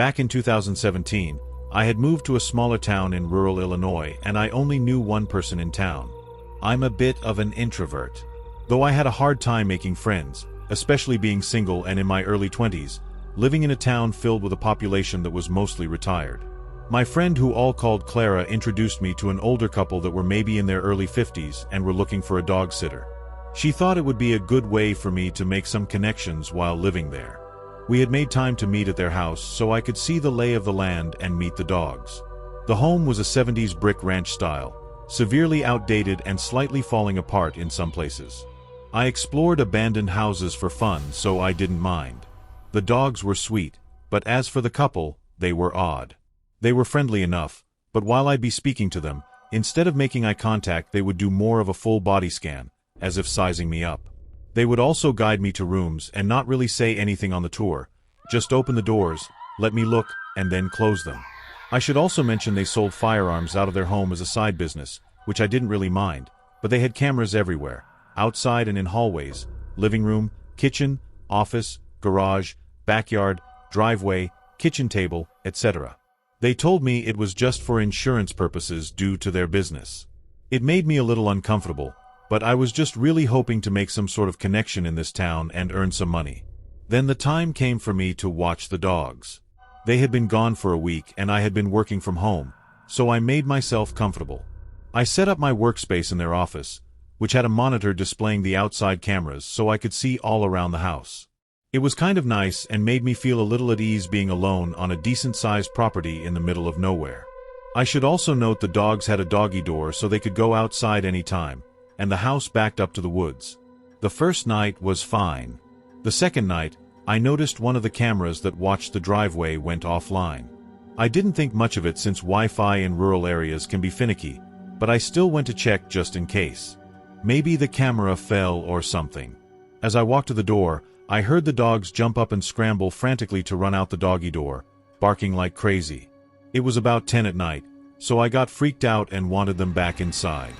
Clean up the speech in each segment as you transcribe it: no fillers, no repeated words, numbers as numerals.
Back in 2017, I had moved to a smaller town in rural Illinois and I only knew one person in town. I'm a bit of an introvert. Though I had a hard time making friends, especially being single and in my early 20s, living in a town filled with a population that was mostly retired. My friend who all called Clara introduced me to an older couple that were maybe in their early 50s and were looking for a dog sitter. She thought it would be a good way for me to make some connections while living there. We had made time to meet at their house so I could see the lay of the land and meet the dogs. The home was a 70s brick ranch style, severely outdated and slightly falling apart in some places. I explored abandoned houses for fun, so I didn't mind. The dogs were sweet, but as for the couple, they were odd. They were friendly enough, but while I'd be speaking to them, instead of making eye contact they would do more of a full body scan, as if sizing me up. They would also guide me to rooms and not really say anything on the tour, just open the doors, let me look, and then close them. I should also mention they sold firearms out of their home as a side business, which I didn't really mind, but they had cameras everywhere, outside and in hallways, living room, kitchen, office, garage, backyard, driveway, kitchen table, etc. They told me it was just for insurance purposes due to their business. It made me a little uncomfortable, but I was just really hoping to make some sort of connection in this town and earn some money. Then the time came for me to watch the dogs. They had been gone for a week and I had been working from home, so I made myself comfortable. I set up my workspace in their office, which had a monitor displaying the outside cameras so I could see all around the house. It was kind of nice and made me feel a little at ease being alone on a decent-sized property in the middle of nowhere. I should also note the dogs had a doggy door so they could go outside any time, and the house backed up to the woods. The first night was fine. The second night, I noticed one of the cameras that watched the driveway went offline. I didn't think much of it since Wi-Fi in rural areas can be finicky, but I still went to check just in case. Maybe the camera fell or something. As I walked to the door, I heard the dogs jump up and scramble frantically to run out the doggy door, barking like crazy. It was about 10 at night, so I got freaked out and wanted them back inside.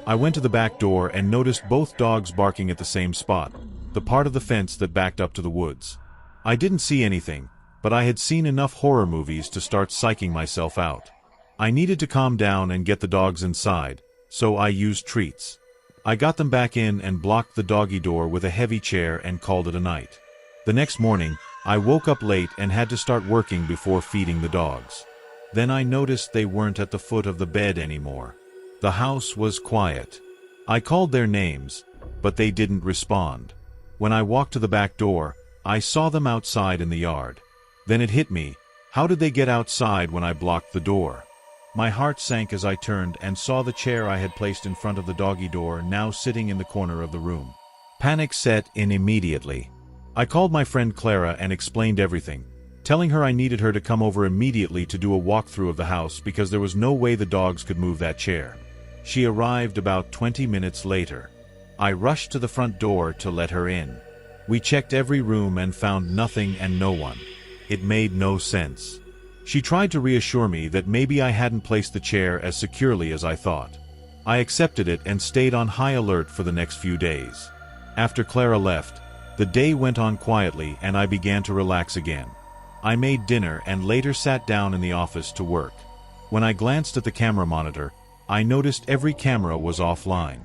I went to the back door and noticed both dogs barking at the same spot, the part of the fence that backed up to the woods. I didn't see anything, but I had seen enough horror movies to start psyching myself out. I needed to calm down and get the dogs inside, so I used treats. I got them back in and blocked the doggy door with a heavy chair and called it a night. The next morning, I woke up late and had to start working before feeding the dogs. Then I noticed they weren't at the foot of the bed anymore. The house was quiet. I called their names, but they didn't respond. When I walked to the back door, I saw them outside in the yard. Then it hit me, how did they get outside when I blocked the door? My heart sank as I turned and saw the chair I had placed in front of the doggy door now sitting in the corner of the room. Panic set in immediately. I called my friend Clara and explained everything, telling her I needed her to come over immediately to do a walkthrough of the house because there was no way the dogs could move that chair. She arrived about 20 minutes later. I rushed to the front door to let her in. We checked every room and found nothing and no one. It made no sense. She tried to reassure me that maybe I hadn't placed the chair as securely as I thought. I accepted it and stayed on high alert for the next few days. After Clara left, the day went on quietly and I began to relax again. I made dinner and later sat down in the office to work. When I glanced at the camera monitor, I noticed every camera was offline.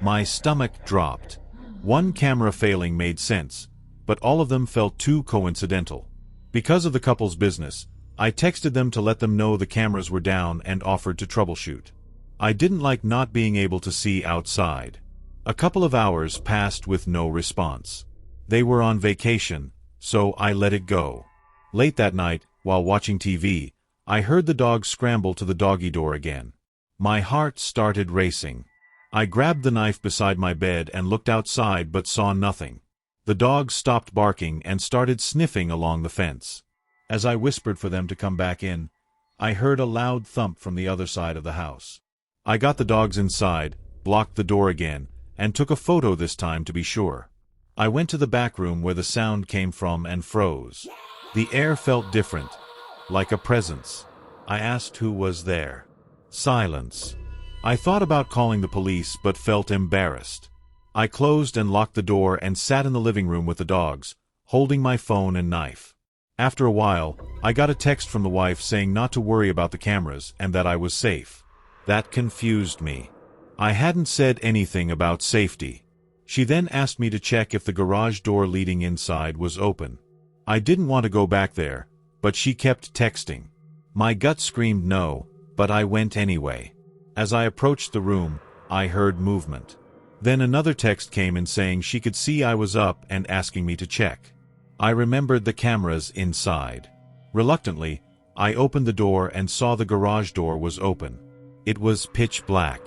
My stomach dropped. One camera failing made sense, but all of them felt too coincidental. Because of the couple's business, I texted them to let them know the cameras were down and offered to troubleshoot. I didn't like not being able to see outside. A couple of hours passed with no response. They were on vacation, so I let it go. Late that night, while watching TV, I heard the dog scramble to the doggy door again. My heart started racing. I grabbed the knife beside my bed and looked outside but saw nothing. The dogs stopped barking and started sniffing along the fence. As I whispered for them to come back in, I heard a loud thump from the other side of the house. I got the dogs inside, blocked the door again, and took a photo this time to be sure. I went to the back room where the sound came from and froze. The air felt different, like a presence. I asked who was there. Silence. I thought about calling the police but felt embarrassed. I closed and locked the door and sat in the living room with the dogs, holding my phone and knife. After a while, I got a text from the wife saying not to worry about the cameras and that I was safe. That confused me. I hadn't said anything about safety. She then asked me to check if the garage door leading inside was open. I didn't want to go back there, but she kept texting. My gut screamed no, but I went anyway. As I approached the room, I heard movement. Then another text came in saying she could see I was up and asking me to check. I remembered the cameras inside. Reluctantly, I opened the door and saw the garage door was open. It was pitch black.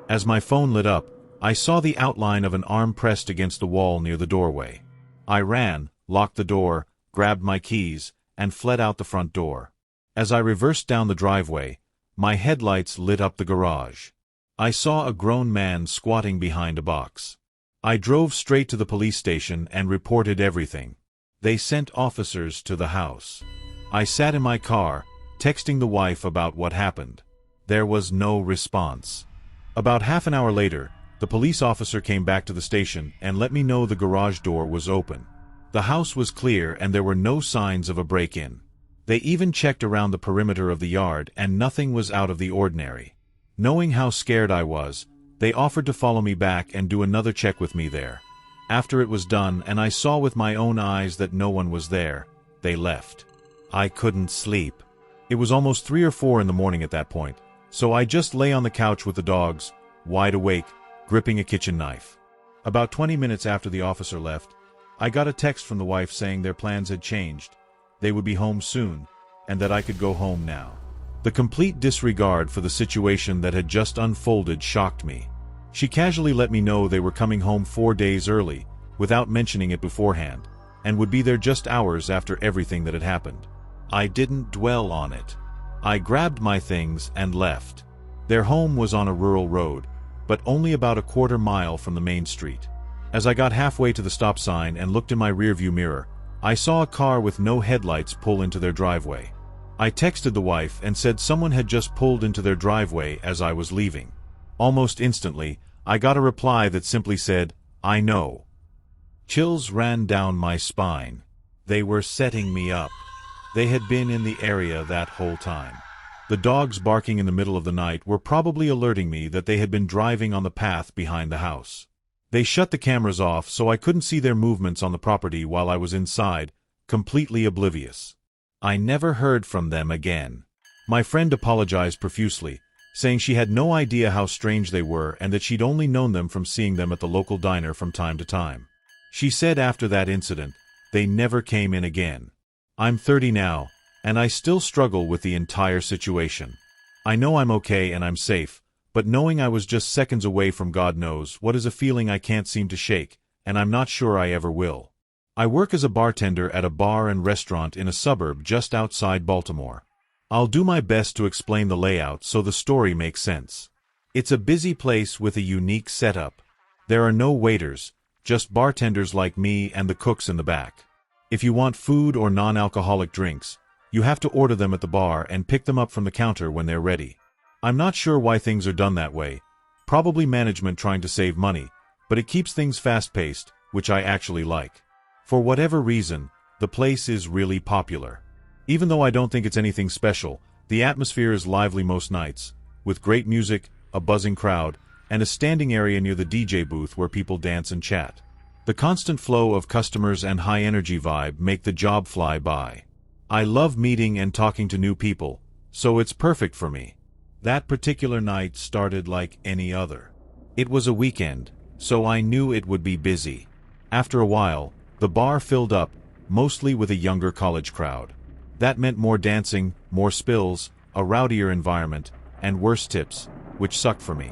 As my phone lit up, I saw the outline of an arm pressed against the wall near the doorway. I ran, locked the door, grabbed my keys, and fled out the front door. As I reversed down the driveway, my headlights lit up the garage. I saw a grown man squatting behind a box. I drove straight to the police station and reported everything. They sent officers to the house. I sat in my car, texting the wife about what happened. There was no response. About half an hour later, the police officer came back to the station and let me know the garage door was open. The house was clear and there were no signs of a break-in. They even checked around the perimeter of the yard and nothing was out of the ordinary. Knowing how scared I was, they offered to follow me back and do another check with me there. After it was done and I saw with my own eyes that no one was there, they left. I couldn't sleep. It was almost 3 or 4 in the morning at that point, so I just lay on the couch with the dogs, wide awake, gripping a kitchen knife. About 20 minutes after the officer left, I got a text from the wife saying their plans had changed, they would be home soon, and that I could go home now. The complete disregard for the situation that had just unfolded shocked me. She casually let me know they were coming home 4 days early, without mentioning it beforehand, and would be there just hours after everything that had happened. I didn't dwell on it. I grabbed my things and left. Their home was on a rural road, but only about a quarter mile from the main street. As I got halfway to the stop sign and looked in my rearview mirror, I saw a car with no headlights pull into their driveway. I texted the wife and said someone had just pulled into their driveway as I was leaving. Almost instantly, I got a reply that simply said, "I know." Chills ran down my spine. They were setting me up. They had been in the area that whole time. The dogs barking in the middle of the night were probably alerting me that they had been driving on the path behind the house. They shut the cameras off so I couldn't see their movements on the property while I was inside, completely oblivious. I never heard from them again. My friend apologized profusely, saying she had no idea how strange they were and that she'd only known them from seeing them at the local diner from time to time. She said after that incident, they never came in again. I'm 30 now, and I still struggle with the entire situation. I know I'm okay and I'm safe, but knowing I was just seconds away from God knows what is a feeling I can't seem to shake, and I'm not sure I ever will. I work as a bartender at a bar and restaurant in a suburb just outside Baltimore. I'll do my best to explain the layout so the story makes sense. It's a busy place with a unique setup. There are no waiters, just bartenders like me and the cooks in the back. If you want food or non-alcoholic drinks, you have to order them at the bar and pick them up from the counter when they're ready. I'm not sure why things are done that way, probably management trying to save money, but it keeps things fast-paced, which I actually like. For whatever reason, the place is really popular. Even though I don't think it's anything special, the atmosphere is lively most nights, with great music, a buzzing crowd, and a standing area near the DJ booth where people dance and chat. The constant flow of customers and high-energy vibe make the job fly by. I love meeting and talking to new people, so it's perfect for me. That particular night started like any other. It was a weekend, so I knew it would be busy. After a while, the bar filled up, mostly with a younger college crowd. That meant more dancing, more spills, a rowdier environment, and worse tips, which sucked for me.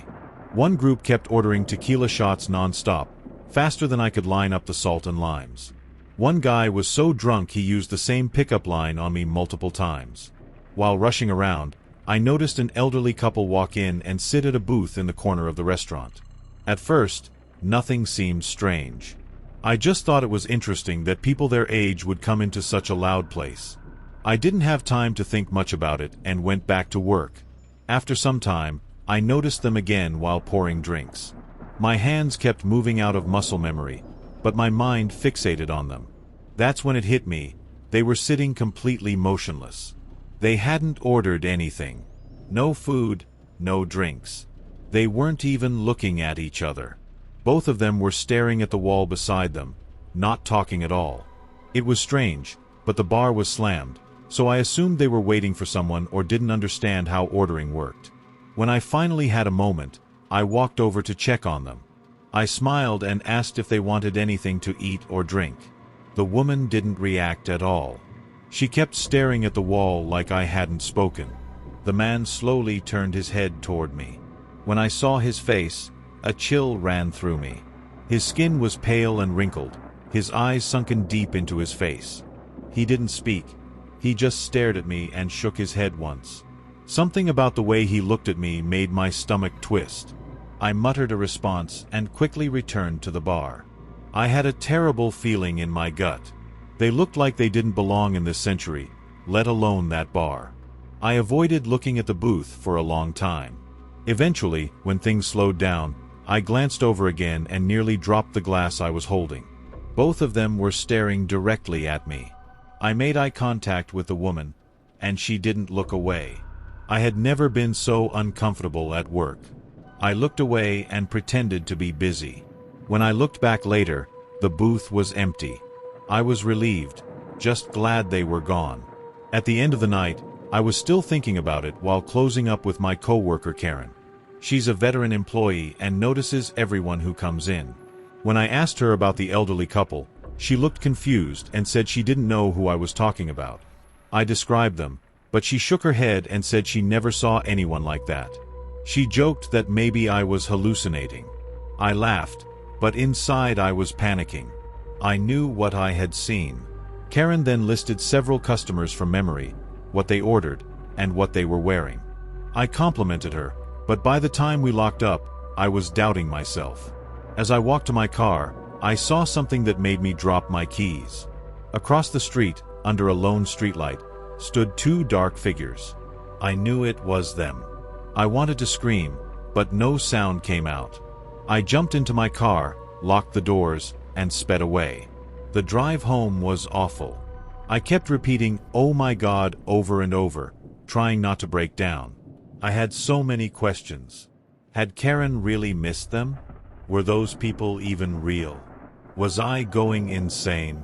One group kept ordering tequila shots non-stop, faster than I could line up the salt and limes. One guy was so drunk he used the same pickup line on me multiple times. While rushing around, I noticed an elderly couple walk in and sit at a booth in the corner of the restaurant. At first, nothing seemed strange. I just thought it was interesting that people their age would come into such a loud place. I didn't have time to think much about it and went back to work. After some time, I noticed them again while pouring drinks. My hands kept moving out of muscle memory, but my mind fixated on them. That's when it hit me. They were sitting completely motionless. They hadn't ordered anything. No food, no drinks. They weren't even looking at each other. Both of them were staring at the wall beside them, not talking at all. It was strange, but the bar was slammed, so I assumed they were waiting for someone or didn't understand how ordering worked. When I finally had a moment, I walked over to check on them. I smiled and asked if they wanted anything to eat or drink. The woman didn't react at all. She kept staring at the wall like I hadn't spoken. The man slowly turned his head toward me. When I saw his face, a chill ran through me. His skin was pale and wrinkled, his eyes sunken deep into his face. He didn't speak. He just stared at me and shook his head once. Something about the way he looked at me made my stomach twist. I muttered a response and quickly returned to the bar. I had a terrible feeling in my gut. They looked like they didn't belong in this century, let alone that bar. I avoided looking at the booth for a long time. Eventually, when things slowed down, I glanced over again and nearly dropped the glass I was holding. Both of them were staring directly at me. I made eye contact with the woman, and she didn't look away. I had never been so uncomfortable at work. I looked away and pretended to be busy. When I looked back later, the booth was empty. I was relieved, just glad they were gone. At the end of the night, I was still thinking about it while closing up with my coworker Karen. She's a veteran employee and notices everyone who comes in. When I asked her about the elderly couple, she looked confused and said she didn't know who I was talking about. I described them, but she shook her head and said she never saw anyone like that. She joked that maybe I was hallucinating. I laughed, but inside I was panicking. I knew what I had seen. Karen then listed several customers from memory, what they ordered, and what they were wearing. I complimented her, but by the time we locked up, I was doubting myself. As I walked to my car, I saw something that made me drop my keys. Across the street, under a lone streetlight, stood two dark figures. I knew it was them. I wanted to scream, but no sound came out. I jumped into my car, locked the doors, and sped away. The drive home was awful. I kept repeating, "Oh my God," over and over, trying not to break down. I had so many questions. Had Karen really missed them? Were those people even real? Was I going insane?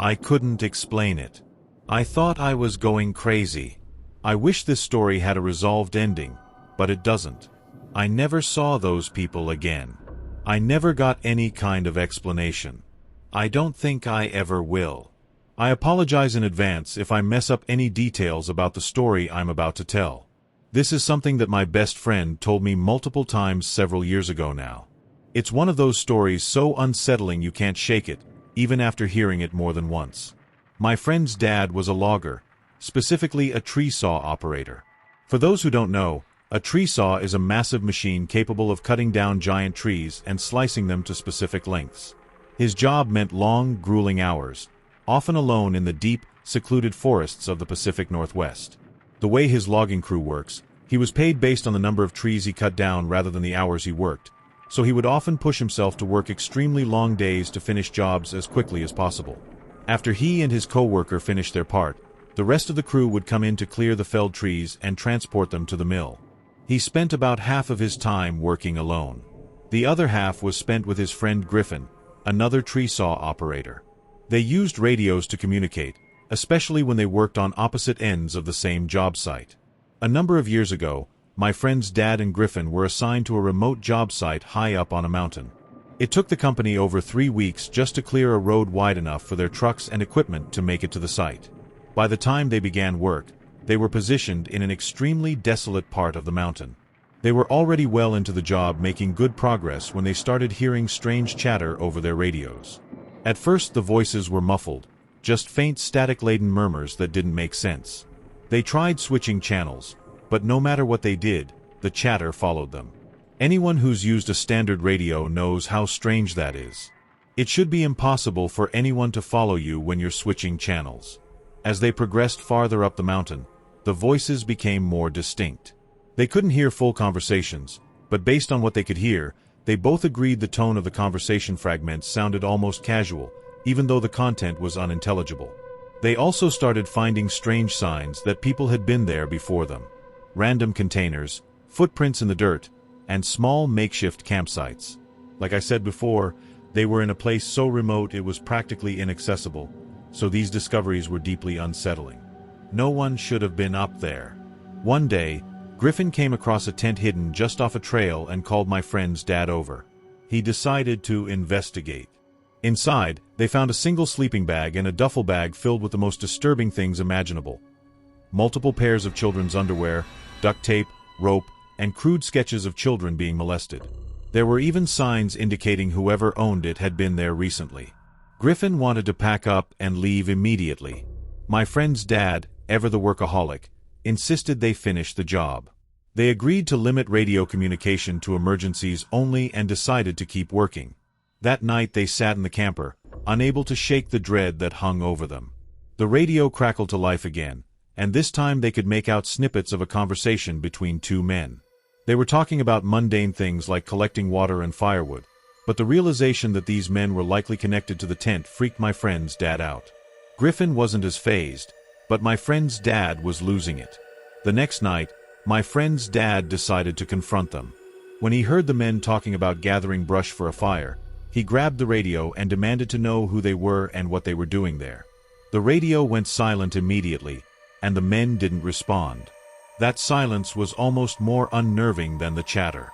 I couldn't explain it. I thought I was going crazy. I wish this story had a resolved ending, but it doesn't. I never saw those people again. I never got any kind of explanation. I don't think I ever will. I apologize in advance if I mess up any details about the story I'm about to tell. This is something that my best friend told me multiple times several years ago now. It's one of those stories so unsettling you can't shake it, even after hearing it more than once. My friend's dad was a logger, specifically a tree saw operator. For those who don't know, a tree saw is a massive machine capable of cutting down giant trees and slicing them to specific lengths. His job meant long, grueling hours, often alone in the deep, secluded forests of the Pacific Northwest. The way his logging crew works, he was paid based on the number of trees he cut down rather than the hours he worked, so he would often push himself to work extremely long days to finish jobs as quickly as possible. After he and his co-worker finished their part, the rest of the crew would come in to clear the felled trees and transport them to the mill. He spent about half of his time working alone. The other half was spent with his friend Griffin, another tree saw operator. They used radios to communicate, especially when they worked on opposite ends of the same job site. A number of years ago, my friend's dad and Griffin were assigned to a remote job site high up on a mountain. It took the company over 3 weeks just to clear a road wide enough for their trucks and equipment to make it to the site. By the time they began work, they were positioned in an extremely desolate part of the mountain. They were already well into the job, making good progress when they started hearing strange chatter over their radios. At first the voices were muffled, just faint static-laden murmurs that didn't make sense. They tried switching channels, but no matter what they did, the chatter followed them. Anyone who's used a standard radio knows how strange that is. It should be impossible for anyone to follow you when you're switching channels. As they progressed farther up the mountain, the voices became more distinct. They couldn't hear full conversations, but based on what they could hear, they both agreed the tone of the conversation fragments sounded almost casual, even though the content was unintelligible. They also started finding strange signs that people had been there before them. Random containers, footprints in the dirt, and small makeshift campsites. Like I said before, they were in a place so remote it was practically inaccessible, so these discoveries were deeply unsettling. No one should have been up there. One day, Griffin came across a tent hidden just off a trail and called my friend's dad over. He decided to investigate. Inside, they found a single sleeping bag and a duffel bag filled with the most disturbing things imaginable. Multiple pairs of children's underwear, duct tape, rope, and crude sketches of children being molested. There were even signs indicating whoever owned it had been there recently. Griffin wanted to pack up and leave immediately. My friend's dad, ever the workaholic, insisted they finish the job. They agreed to limit radio communication to emergencies only and decided to keep working. That night they sat in the camper, unable to shake the dread that hung over them. The radio crackled to life again, and this time they could make out snippets of a conversation between two men. They were talking about mundane things like collecting water and firewood, but the realization that these men were likely connected to the tent freaked my friend's dad out. Griffin wasn't as fazed, but my friend's dad was losing it. The next night, my friend's dad decided to confront them. When he heard the men talking about gathering brush for a fire, he grabbed the radio and demanded to know who they were and what they were doing there. The radio went silent immediately, and the men didn't respond. That silence was almost more unnerving than the chatter.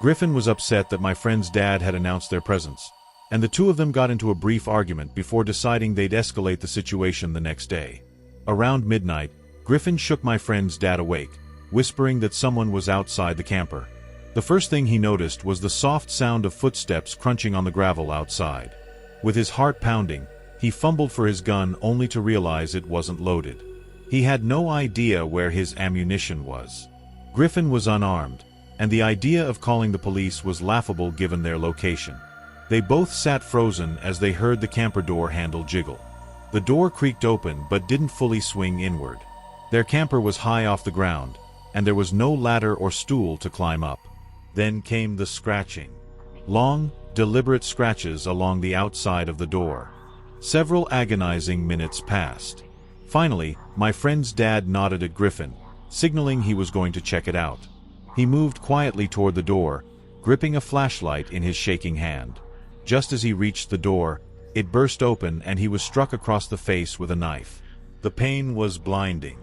Griffin was upset that my friend's dad had announced their presence, and the two of them got into a brief argument before deciding they'd escalate the situation the next day. Around midnight, Griffin shook my friend's dad awake, whispering that someone was outside the camper. The first thing he noticed was the soft sound of footsteps crunching on the gravel outside. With his heart pounding, he fumbled for his gun only to realize it wasn't loaded. He had no idea where his ammunition was. Griffin was unarmed, and the idea of calling the police was laughable given their location. They both sat frozen as they heard the camper door handle jiggle. The door creaked open but didn't fully swing inward. Their camper was high off the ground, and there was no ladder or stool to climb up. Then came the scratching. Long, deliberate scratches along the outside of the door. Several agonizing minutes passed. Finally, my friend's dad nodded at Griffin, signaling he was going to check it out. He moved quietly toward the door, gripping a flashlight in his shaking hand. Just as he reached the door, it burst open and he was struck across the face with a knife. The pain was blinding.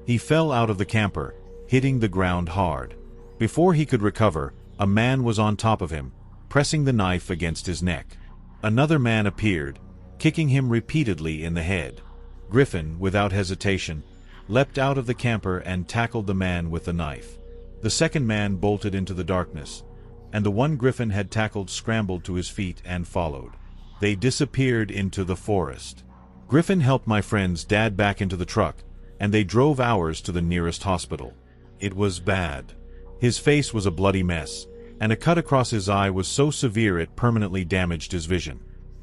He fell out of the camper, hitting the ground hard. Before he could recover, a man was on top of him, pressing the knife against his neck. Another man appeared, kicking him repeatedly in the head. Griffin, without hesitation, leapt out of the camper and tackled the man with the knife. The second man bolted into the darkness, and the one Griffin had tackled scrambled to his feet and followed. They disappeared into the forest. Griffin helped my friend's dad back into the truck, and they drove hours to the nearest hospital. It was bad. His face was a bloody mess, and a cut across his eye was so severe it permanently damaged his vision.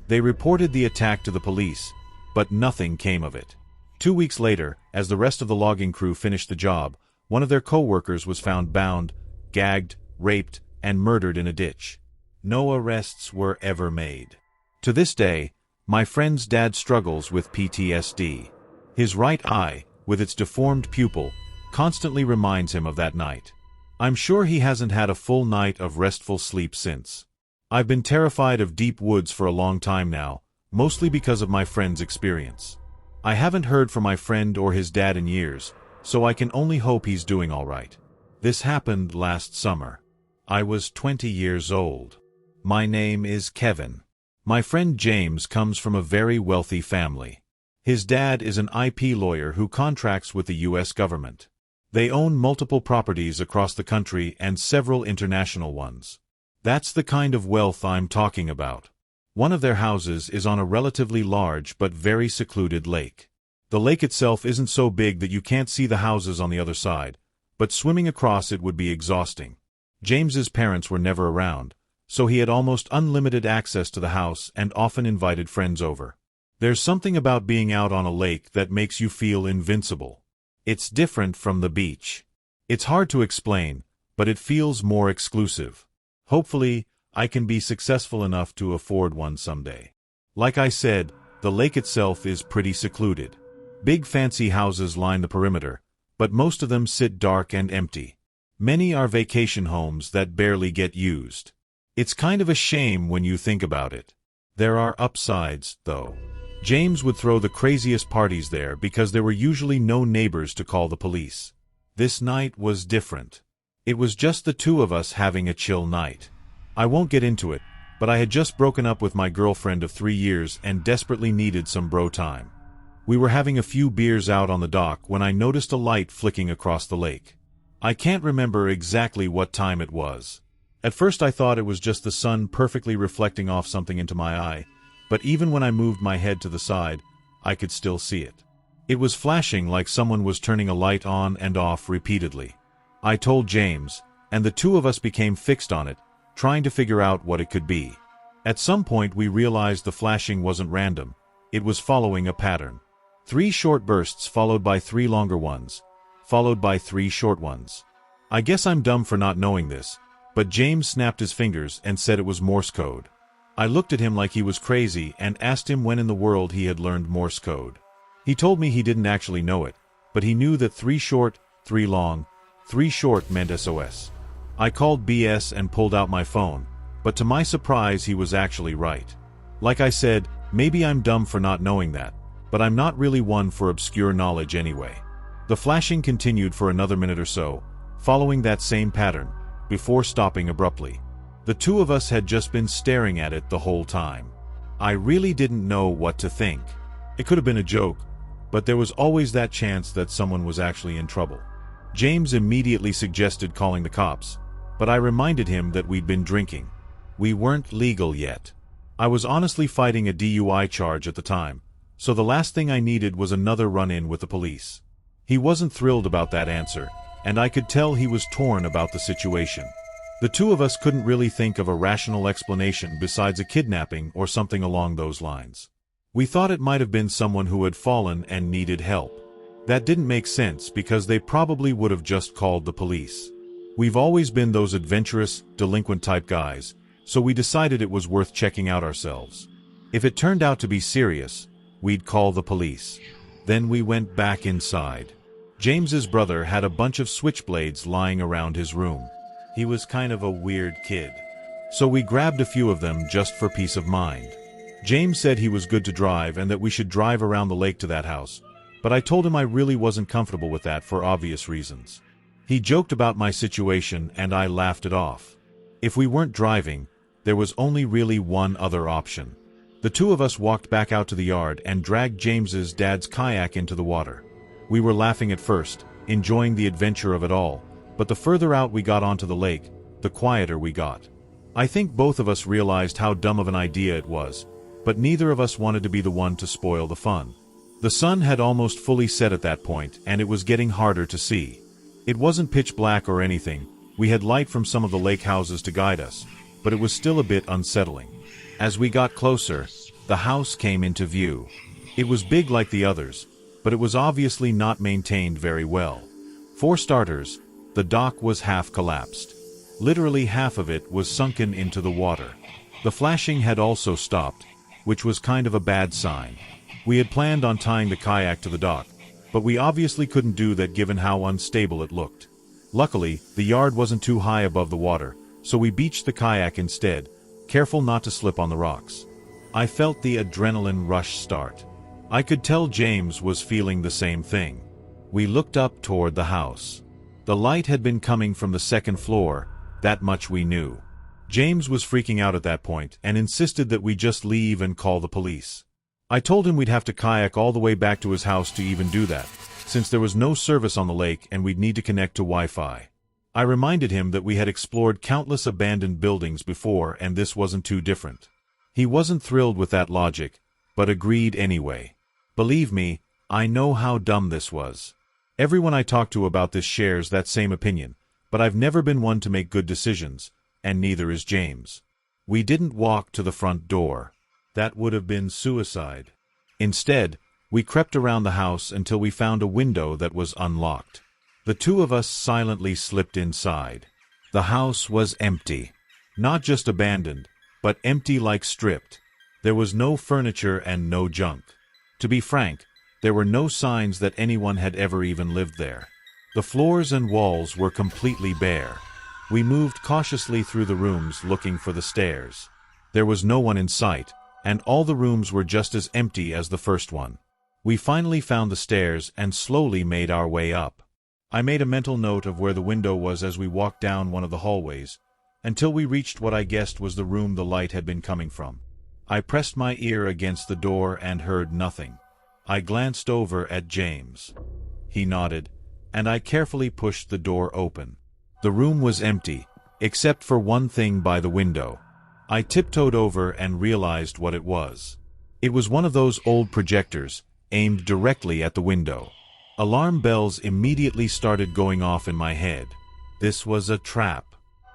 They reported the attack to the police, but nothing came of it. 2 weeks later, as the rest of the logging crew finished the job, one of their co-workers was found bound, gagged, raped, and murdered in a ditch. No arrests were ever made. To this day, my friend's dad struggles with PTSD. His right eye, with its deformed pupil, constantly reminds him of that night. I'm sure he hasn't had a full night of restful sleep since. I've been terrified of deep woods for a long time now, mostly because of my friend's experience. I haven't heard from my friend or his dad in years, so I can only hope he's doing all right. This happened last summer. I was 20 years old. My name is Kevin. My friend James comes from a very wealthy family. His dad is an IP lawyer who contracts with the U.S. government. They own multiple properties across the country and several international ones. That's the kind of wealth I'm talking about. One of their houses is on a relatively large but very secluded lake. The lake itself isn't so big that you can't see the houses on the other side, but swimming across it would be exhausting. James's parents were never around, so he had almost unlimited access to the house and often invited friends over. There's something about being out on a lake that makes you feel invincible. It's different from the beach. It's hard to explain, but it feels more exclusive. Hopefully, I can be successful enough to afford one someday. Like I said, the lake itself is pretty secluded. Big fancy houses line the perimeter, but most of them sit dark and empty. Many are vacation homes that barely get used. It's kind of a shame when you think about it. There are upsides, though. James would throw the craziest parties there because there were usually no neighbors to call the police. This night was different. It was just the two of us having a chill night. I won't get into it, but I had just broken up with my girlfriend of 3 years and desperately needed some bro time. We were having a few beers out on the dock when I noticed a light flicking across the lake. I can't remember exactly what time it was. At first I thought it was just the sun perfectly reflecting off something into my eye, but even when I moved my head to the side, I could still see it. It was flashing like someone was turning a light on and off repeatedly. I told James, and the two of us became fixed on it, trying to figure out what it could be. At some point we realized the flashing wasn't random, it was following a pattern. 3 short bursts followed by 3 longer ones, followed by 3 short ones. I guess I'm dumb for not knowing this, but James snapped his fingers and said it was Morse code. I looked at him like he was crazy and asked him when in the world he had learned Morse code. He told me he didn't actually know it, but he knew that 3 short, 3 long, 3 short meant SOS. I called BS and pulled out my phone, but to my surprise he was actually right. Like I said, maybe I'm dumb for not knowing that, but I'm not really one for obscure knowledge anyway. The flashing continued for another minute or so, following that same pattern, before stopping abruptly. The two of us had just been staring at it the whole time. I really didn't know what to think. It could have been a joke, but there was always that chance that someone was actually in trouble. James immediately suggested calling the cops, but I reminded him that we'd been drinking. We weren't legal yet. I was honestly fighting a DUI charge at the time, so the last thing I needed was another run-in with the police. He wasn't thrilled about that answer, and I could tell he was torn about the situation. The two of us couldn't really think of a rational explanation besides a kidnapping or something along those lines. We thought it might have been someone who had fallen and needed help. That didn't make sense because they probably would have just called the police. We've always been those adventurous, delinquent-type guys, so we decided it was worth checking out ourselves. If it turned out to be serious, we'd call the police. Then we went back inside. James's brother had a bunch of switchblades lying around his room. He was kind of a weird kid. So we grabbed a few of them just for peace of mind. James said he was good to drive and that we should drive around the lake to that house, but I told him I really wasn't comfortable with that for obvious reasons. He joked about my situation and I laughed it off. If we weren't driving, there was only really one other option. The two of us walked back out to the yard and dragged James's dad's kayak into the water. We were laughing at first, enjoying the adventure of it all, but the further out we got onto the lake, the quieter we got. I think both of us realized how dumb of an idea it was, but neither of us wanted to be the one to spoil the fun. The sun had almost fully set at that point, and it was getting harder to see. It wasn't pitch black or anything, we had light from some of the lake houses to guide us, but it was still a bit unsettling. As we got closer, the house came into view. It was big like the others, but it was obviously not maintained very well. For starters, the dock was half collapsed. Literally half of it was sunken into the water. The flashing had also stopped, which was kind of a bad sign. We had planned on tying the kayak to the dock, but we obviously couldn't do that given how unstable it looked. Luckily, the yard wasn't too high above the water, so we beached the kayak instead, careful not to slip on the rocks. I felt the adrenaline rush start. I could tell James was feeling the same thing. We looked up toward the house. The light had been coming from the second floor, that much we knew. James was freaking out at that point and insisted that we just leave and call the police. I told him we'd have to kayak all the way back to his house to even do that, since there was no service on the lake and we'd need to connect to Wi-Fi. I reminded him that we had explored countless abandoned buildings before and this wasn't too different. He wasn't thrilled with that logic, but agreed anyway. Believe me, I know how dumb this was. Everyone I talk to about this shares that same opinion, but I've never been one to make good decisions, and neither is James. We didn't walk to the front door. That would have been suicide. Instead, we crept around the house until we found a window that was unlocked. The two of us silently slipped inside. The house was empty. Not just abandoned, but empty like stripped. There was no furniture and no junk. To be frank, There were no signs that anyone had ever even lived there. The floors and walls were completely bare. We moved cautiously through the rooms looking for the stairs. There was no one in sight, and all the rooms were just as empty as the first one. We finally found the stairs and slowly made our way up. I made a mental note of where the window was as we walked down one of the hallways, until we reached what I guessed was the room the light had been coming from. I pressed my ear against the door and heard nothing. I glanced over at James. He nodded, and I carefully pushed the door open. The room was empty, except for one thing by the window. I tiptoed over and realized what it was. It was one of those old projectors, aimed directly at the window. Alarm bells immediately started going off in my head. This was a trap.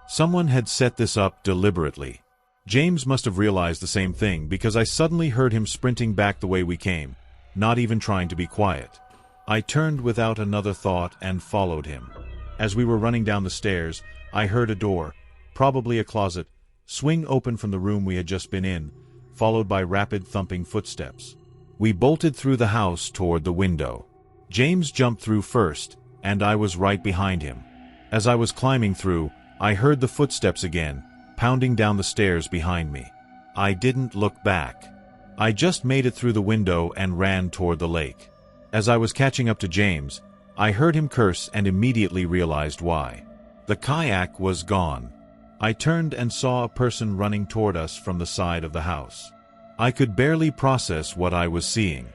Someone had set this up deliberately. James must have realized the same thing because I suddenly heard him sprinting back the way we came, not even trying to be quiet. I turned without another thought and followed him. As we were running down the stairs, I heard a door, probably a closet, swing open from the room we had just been in, followed by rapid thumping footsteps. We bolted through the house toward the window. James jumped through first, and I was right behind him. As I was climbing through, I heard the footsteps again, pounding down the stairs behind me. I didn't look back. I just made it through the window and ran toward the lake. As I was catching up to James, I heard him curse and immediately realized why. The kayak was gone. I turned and saw a person running toward us from the side of the house. I could barely process what I was seeing.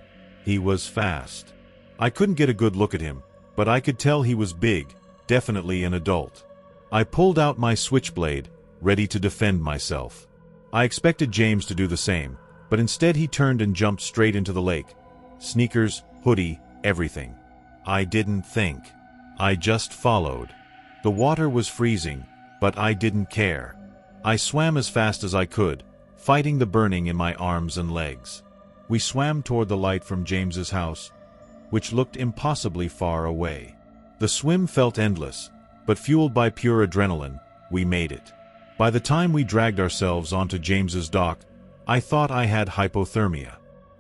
He was fast. I couldn't get a good look at him, but I could tell he was big, definitely an adult. I pulled out my switchblade, ready to defend myself. I expected James to do the same, but instead he turned and jumped straight into the lake. Sneakers, hoodie, everything. I didn't think. I just followed. The water was freezing, but I didn't care. I swam as fast as I could, fighting the burning in my arms and legs. We swam toward the light from James's house, which looked impossibly far away. The swim felt endless, but fueled by pure adrenaline, we made it. By the time we dragged ourselves onto James's dock, I thought I had hypothermia.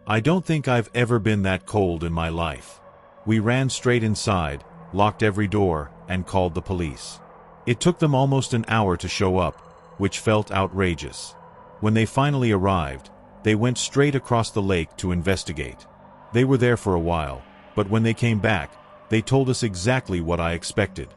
I don't think I've ever been that cold in my life. We ran straight inside, locked every door, and called the police. It took them almost an hour to show up, which felt outrageous. When they finally arrived, they went straight across the lake to investigate. They were there for a while, but when they came back, they told us exactly what I expected.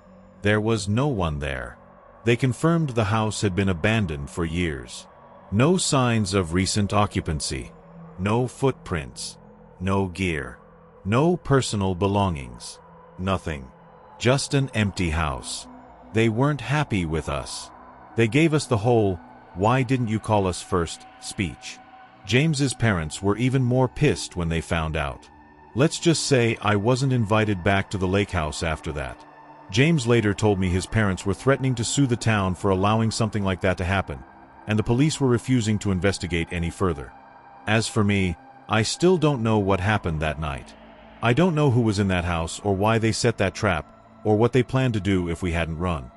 There was no one there. They confirmed the house had been abandoned for years. No signs of recent occupancy. No footprints. No gear. No personal belongings. Nothing. Just an empty house. They weren't happy with us. They gave us the whole, "Why didn't you call us first?" speech. James's parents were even more pissed when they found out. Let's just say I wasn't invited back to the lake house after that. James later told me his parents were threatening to sue the town for allowing something like that to happen, and the police were refusing to investigate any further. As for me, I still don't know what happened that night. I don't know who was in that house or why they set that trap, or what they planned to do if we hadn't run.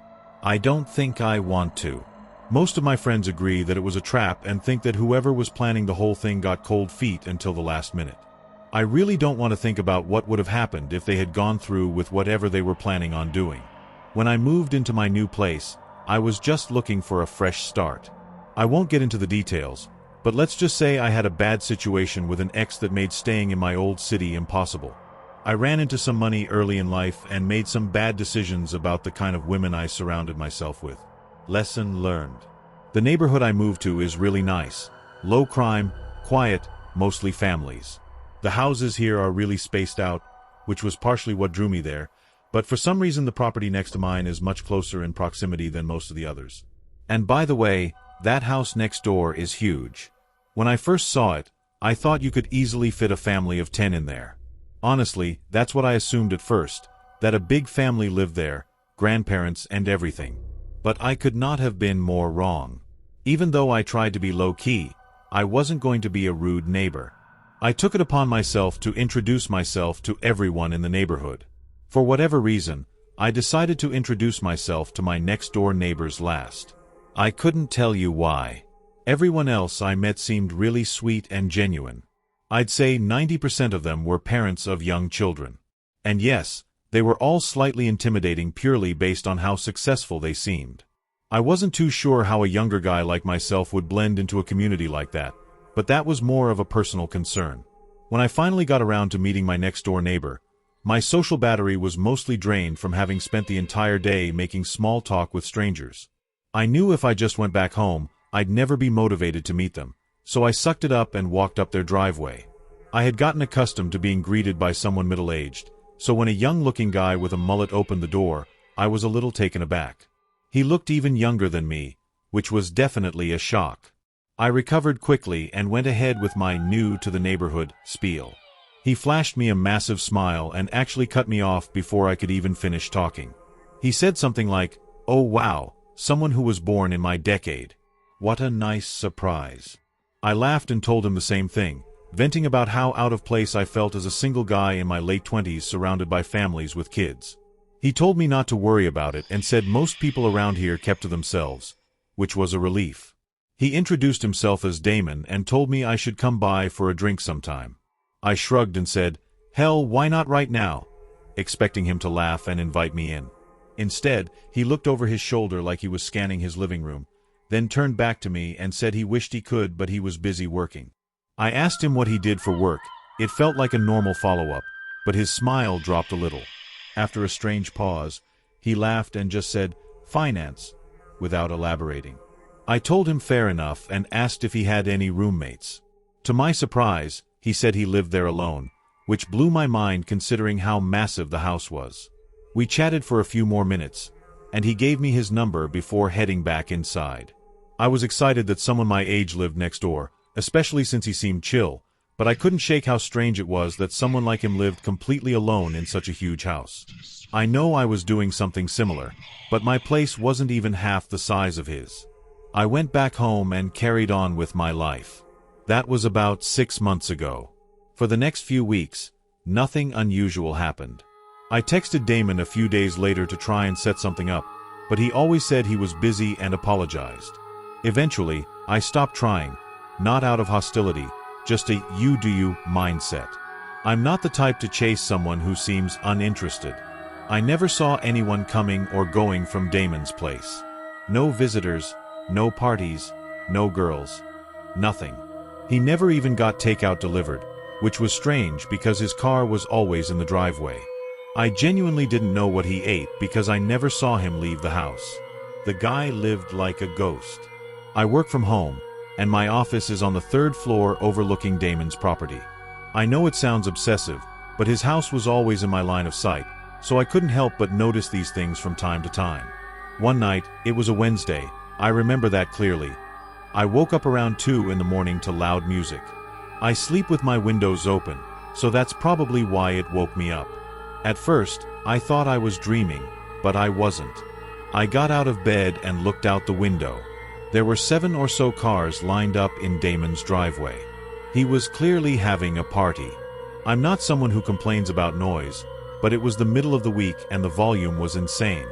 I don't think I want to. Most of my friends agree that it was a trap and think that whoever was planning the whole thing got cold feet until the last minute. I really don't want to think about what would have happened if they had gone through with whatever they were planning on doing. When I moved into my new place, I was just looking for a fresh start. I won't get into the details, but let's just say I had a bad situation with an ex that made staying in my old city impossible. I ran into some money early in life and made some bad decisions about the kind of women I surrounded myself with. Lesson learned. The neighborhood I moved to is really nice. Low crime, quiet, mostly families. The houses here are really spaced out, which was partially what drew me there, but for some reason the property next to mine is much closer in proximity than most of the others. And by the way, that house next door is huge. When I first saw it, I thought you could easily fit a family of 10 in there. Honestly, that's what I assumed at first, that a big family lived there, grandparents and everything. But I could not have been more wrong. Even though I tried to be low-key, I wasn't going to be a rude neighbor. I took it upon myself to introduce myself to everyone in the neighborhood. For whatever reason, I decided to introduce myself to my next-door neighbors last. I couldn't tell you why. Everyone else I met seemed really sweet and genuine. I'd say 90% of them were parents of young children. And yes, they were all slightly intimidating purely based on how successful they seemed. I wasn't too sure how a younger guy like myself would blend into a community like that, but that was more of a personal concern. When I finally got around to meeting my next-door neighbor, my social battery was mostly drained from having spent the entire day making small talk with strangers. I knew if I just went back home, I'd never be motivated to meet them, so I sucked it up and walked up their driveway. I had gotten accustomed to being greeted by someone middle-aged, so when a young-looking guy with a mullet opened the door, I was a little taken aback. He looked even younger than me, which was definitely a shock. I recovered quickly and went ahead with my new-to-the-neighborhood spiel. He flashed me a massive smile and actually cut me off before I could even finish talking. He said something like, "Oh wow, someone who was born in my decade. What a nice surprise." I laughed and told him the same thing, venting about how out of place I felt as a single guy in my late 20s surrounded by families with kids. He told me not to worry about it and said most people around here kept to themselves, which was a relief. He introduced himself as Damon and told me I should come by for a drink sometime. I shrugged and said, "Hell, why not right now?" expecting him to laugh and invite me in. Instead, he looked over his shoulder like he was scanning his living room, then turned back to me and said he wished he could but he was busy working. I asked him what he did for work. It felt like a normal follow-up, but his smile dropped a little. After a strange pause, he laughed and just said, "Finance," without elaborating. I told him fair enough and asked if he had any roommates. To my surprise, he said he lived there alone, which blew my mind considering how massive the house was. We chatted for a few more minutes, and he gave me his number before heading back inside. I was excited that someone my age lived next door, especially since he seemed chill, but I couldn't shake how strange it was that someone like him lived completely alone in such a huge house. I know I was doing something similar, but my place wasn't even half the size of his. I went back home and carried on with my life. That was about 6 months ago. For the next few weeks, nothing unusual happened. I texted Damon a few days later to try and set something up, but he always said he was busy and apologized. Eventually, I stopped trying, not out of hostility, just a you do you mindset. I'm not the type to chase someone who seems uninterested. I never saw anyone coming or going from Damon's place. No visitors, no parties, no girls. Nothing. He never even got takeout delivered, which was strange because his car was always in the driveway. I genuinely didn't know what he ate because I never saw him leave the house. The guy lived like a ghost. I work from home, and my office is on the 3rd floor overlooking Damon's property. I know it sounds obsessive, but his house was always in my line of sight, so I couldn't help but notice these things from time to time. One night, it was a Wednesday, I remember that clearly. I woke up around 2 in the morning to loud music. I sleep with my windows open, so that's probably why it woke me up. At first, I thought I was dreaming, but I wasn't. I got out of bed and looked out the window. There were 7 or so cars lined up in Damon's driveway. He was clearly having a party. I'm not someone who complains about noise, but it was the middle of the week and the volume was insane.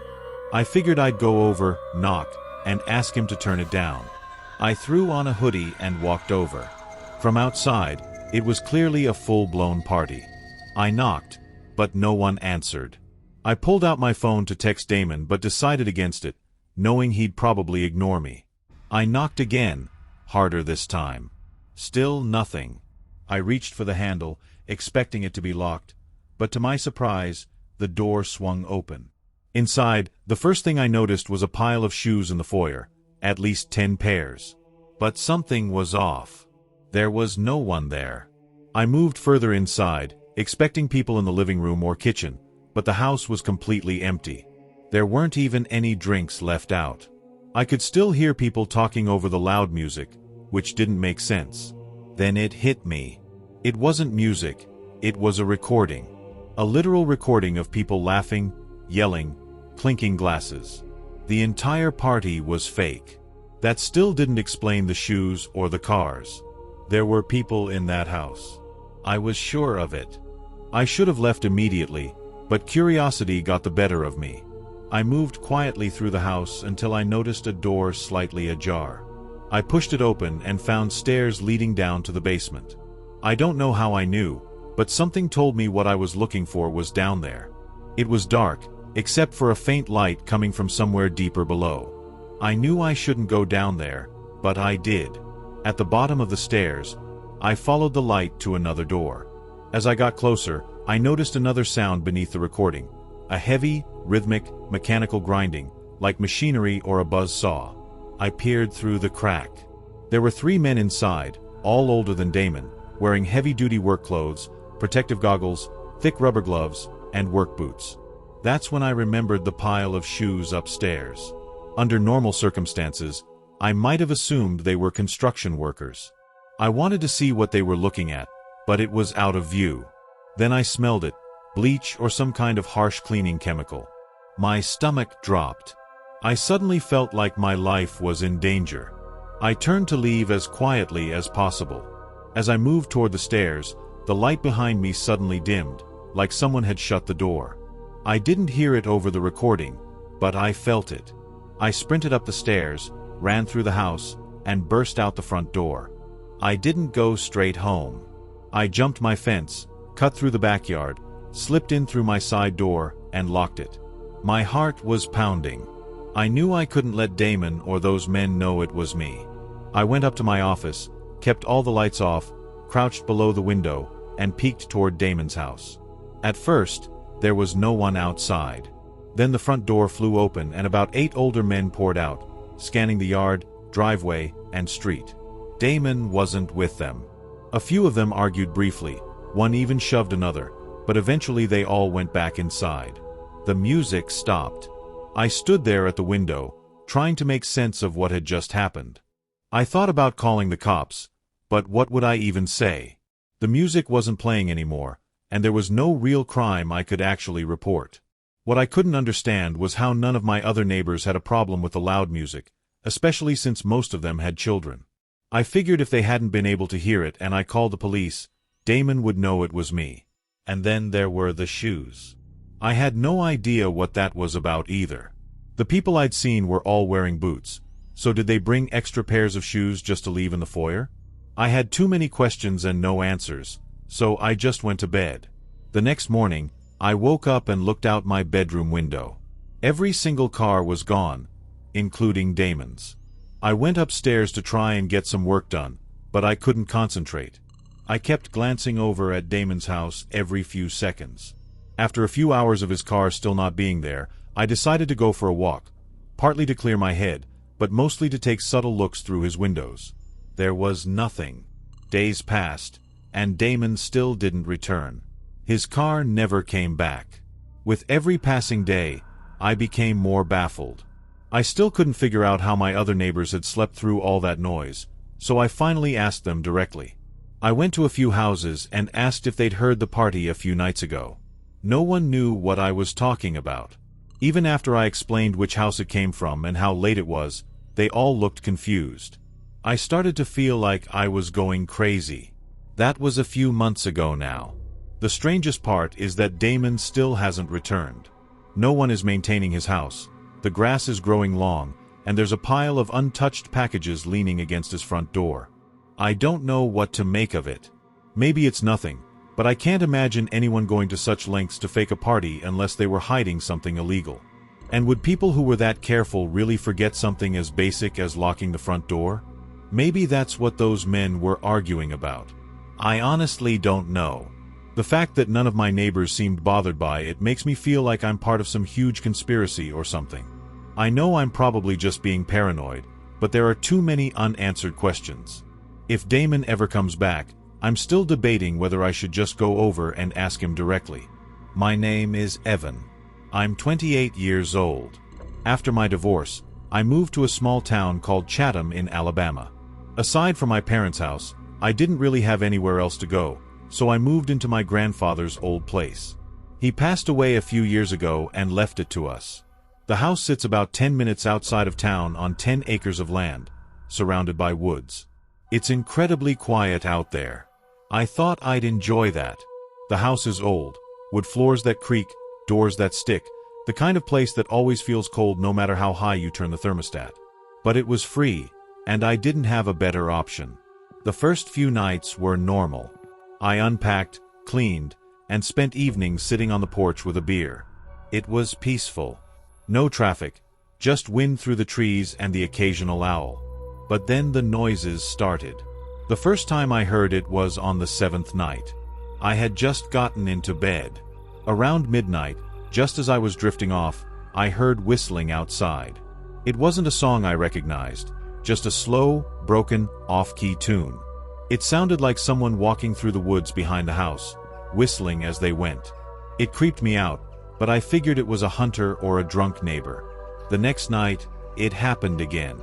I figured I'd go over, knock, and ask him to turn it down. I threw on a hoodie and walked over. From outside, it was clearly a full-blown party. I knocked, but no one answered. I pulled out my phone to text Damon but decided against it, knowing he'd probably ignore me. I knocked again, harder this time. Still nothing. I reached for the handle, expecting it to be locked, but to my surprise, the door swung open. Inside, the first thing I noticed was a pile of shoes in the foyer, at least 10 pairs. But something was off. There was no one there. I moved further inside, expecting people in the living room or kitchen, but the house was completely empty. There weren't even any drinks left out. I could still hear people talking over the loud music, which didn't make sense. Then it hit me. It wasn't music, it was a recording. A literal recording of people laughing, yelling, clinking glasses. The entire party was fake. That still didn't explain the shoes or the cars. There were people in that house. I was sure of it. I should have left immediately, but curiosity got the better of me. I moved quietly through the house until I noticed a door slightly ajar. I pushed it open and found stairs leading down to the basement. I don't know how I knew, but something told me what I was looking for was down there. It was dark, except for a faint light coming from somewhere deeper below. I knew I shouldn't go down there, but I did. At the bottom of the stairs, I followed the light to another door. As I got closer, I noticed another sound beneath the recording. A heavy, rhythmic, mechanical grinding, like machinery or a buzz saw. I peered through the crack. There were 3 men inside, all older than Damon, wearing heavy-duty work clothes, protective goggles, thick rubber gloves, and work boots. That's when I remembered the pile of shoes upstairs. Under normal circumstances, I might have assumed they were construction workers. I wanted to see what they were looking at, but it was out of view. Then I smelled it, bleach or some kind of harsh cleaning chemical. My stomach dropped. I suddenly felt like my life was in danger. I turned to leave as quietly as possible. As I moved toward the stairs, the light behind me suddenly dimmed, like someone had shut the door. I didn't hear it over the recording, but I felt it. I sprinted up the stairs, ran through the house, and burst out the front door. I didn't go straight home. I jumped my fence, cut through the backyard, slipped in through my side door, and locked it. My heart was pounding. I knew I couldn't let Damon or those men know it was me. I went up to my office, kept all the lights off, crouched below the window, and peeked toward Damon's house. At first, there was no one outside. Then the front door flew open and about 8 older men poured out, scanning the yard, driveway, and street. Damon wasn't with them. A few of them argued briefly, one even shoved another, but eventually they all went back inside. The music stopped. I stood there at the window, trying to make sense of what had just happened. I thought about calling the cops, but what would I even say? The music wasn't playing anymore, and there was no real crime I could actually report. What I couldn't understand was how none of my other neighbors had a problem with the loud music, especially since most of them had children. I figured if they hadn't been able to hear it and I called the police, Damon would know it was me. And then there were the shoes. I had no idea what that was about either. The people I'd seen were all wearing boots, so did they bring extra pairs of shoes just to leave in the foyer? I had too many questions and no answers, so I just went to bed. The next morning, I woke up and looked out my bedroom window. Every single car was gone, including Damon's. I went upstairs to try and get some work done, but I couldn't concentrate. I kept glancing over at Damon's house every few seconds. After a few hours of his car still not being there, I decided to go for a walk, partly to clear my head, but mostly to take subtle looks through his windows. There was nothing. Days passed, and Damon still didn't return. His car never came back. With every passing day, I became more baffled. I still couldn't figure out how my other neighbors had slept through all that noise, so I finally asked them directly. I went to a few houses and asked if they'd heard the party a few nights ago. No one knew what I was talking about. Even after I explained which house it came from and how late it was, they all looked confused. I started to feel like I was going crazy. That was a few months ago now. The strangest part is that Damon still hasn't returned. No one is maintaining his house. The grass is growing long, and there's a pile of untouched packages leaning against his front door. I don't know what to make of it. Maybe it's nothing, but I can't imagine anyone going to such lengths to fake a party unless they were hiding something illegal. And would people who were that careful really forget something as basic as locking the front door? Maybe that's what those men were arguing about. I honestly don't know. The fact that none of my neighbors seemed bothered by it makes me feel like I'm part of some huge conspiracy or something. I know I'm probably just being paranoid, but there are too many unanswered questions. If Damon ever comes back, I'm still debating whether I should just go over and ask him directly. My name is Evan. I'm 28 years old. After my divorce, I moved to a small town called Chatham in Alabama. Aside from my parents' house, I didn't really have anywhere else to go, so I moved into my grandfather's old place. He passed away a few years ago and left it to us. The house sits about 10 minutes outside of town on 10 acres of land, surrounded by woods. It's incredibly quiet out there. I thought I'd enjoy that. The house is old, wood floors that creak, doors that stick, the kind of place that always feels cold no matter how high you turn the thermostat. But it was free, and I didn't have a better option. The first few nights were normal. I unpacked, cleaned, and spent evenings sitting on the porch with a beer. It was peaceful. No traffic, just wind through the trees and the occasional owl. But then the noises started. The first time I heard it was on the 7th night. I had just gotten into bed. Around midnight, just as I was drifting off, I heard whistling outside. It wasn't a song I recognized, just a slow, broken, off-key tune. It sounded like someone walking through the woods behind the house, whistling as they went. It creeped me out, but I figured it was a hunter or a drunk neighbor. The next night, it happened again.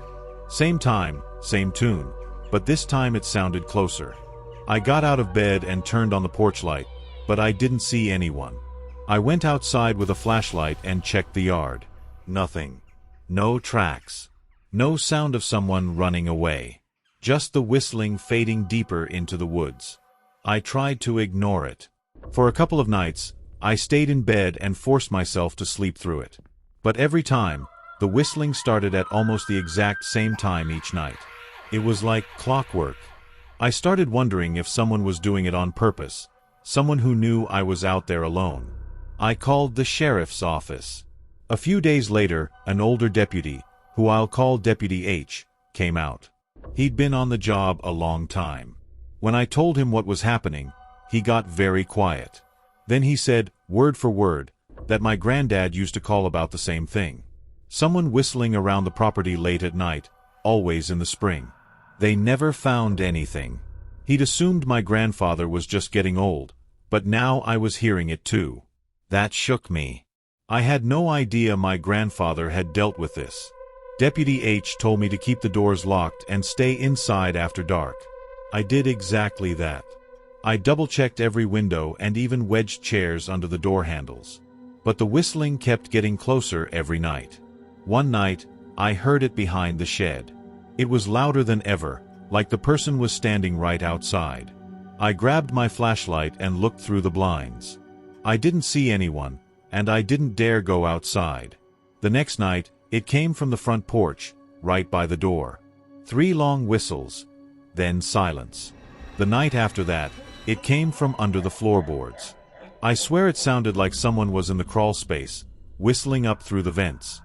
Same time, same tune, but this time it sounded closer. I got out of bed and turned on the porch light, but I didn't see anyone. I went outside with a flashlight and checked the yard. Nothing. No tracks. No sound of someone running away. Just the whistling fading deeper into the woods. I tried to ignore it. For a couple of nights, I stayed in bed and forced myself to sleep through it. But every time, the whistling started at almost the exact same time each night. It was like clockwork. I started wondering if someone was doing it on purpose, someone who knew I was out there alone. I called the sheriff's office. A few days later, an older deputy, who I'll call Deputy H, came out. He'd been on the job a long time. When I told him what was happening, he got very quiet. Then he said, word for word, that my granddad used to call about the same thing. Someone whistling around the property late at night, always in the spring. They never found anything. He'd assumed my grandfather was just getting old, but now I was hearing it too. That shook me. I had no idea my grandfather had dealt with this. Deputy H told me to keep the doors locked and stay inside after dark. I did exactly that. I double-checked every window and even wedged chairs under the door handles. But the whistling kept getting closer every night. One night, I heard it behind the shed. It was louder than ever, like the person was standing right outside. I grabbed my flashlight and looked through the blinds. I didn't see anyone, and I didn't dare go outside. The next night, it came from the front porch, right by the door. 3 long whistles, then silence. The night after that, it came from under the floorboards. I swear it sounded like someone was in the crawl space, whistling up through the vents.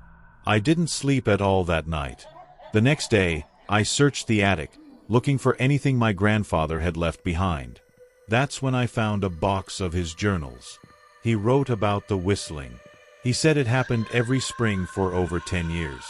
I didn't sleep at all that night. The next day, I searched the attic, looking for anything my grandfather had left behind. That's when I found a box of his journals. He wrote about the whistling. He said it happened every spring for over 10 years.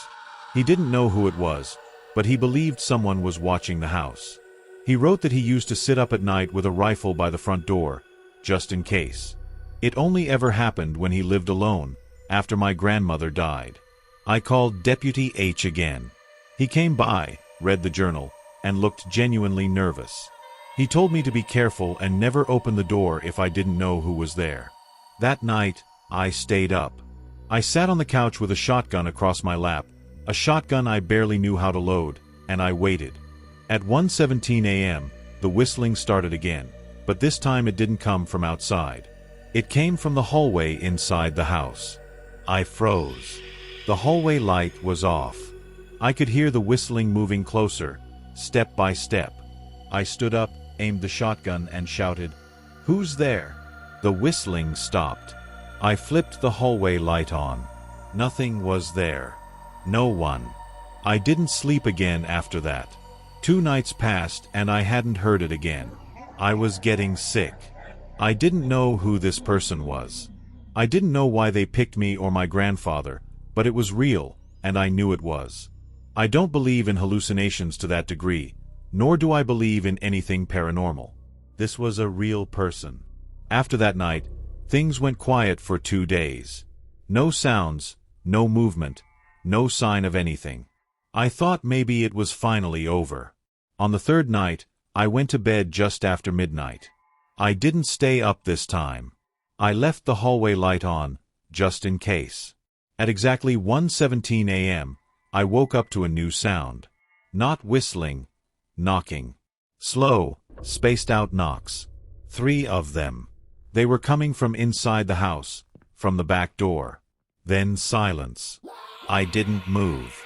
He didn't know who it was, but he believed someone was watching the house. He wrote that he used to sit up at night with a rifle by the front door, just in case. It only ever happened when he lived alone, after my grandmother died. I called Deputy H again. He came by, read the journal, and looked genuinely nervous. He told me to be careful and never open the door if I didn't know who was there. That night, I stayed up. I sat on the couch with a shotgun across my lap, a shotgun I barely knew how to load, and I waited. At 1:17 a.m., the whistling started again, but this time it didn't come from outside. It came from the hallway inside the house. I froze. The hallway light was off. I could hear the whistling moving closer, step by step. I stood up, aimed the shotgun, and shouted, "Who's there?" The whistling stopped. I flipped the hallway light on. Nothing was there. No one. I didn't sleep again after that. 2 nights passed and I hadn't heard it again. I was getting sick. I didn't know who this person was. I didn't know why they picked me or my grandfather, but it was real, and I knew it was. I don't believe in hallucinations to that degree, nor do I believe in anything paranormal. This was a real person. After that night, things went quiet for 2 days. No sounds, no movement, no sign of anything. I thought maybe it was finally over. On the 3rd night, I went to bed just after midnight. I didn't stay up this time. I left the hallway light on, just in case. At exactly 1:17 a.m., I woke up to a new sound. Not whistling, knocking. Slow, spaced-out knocks. 3 of them. They were coming from inside the house, from the back door. Then silence. I didn't move.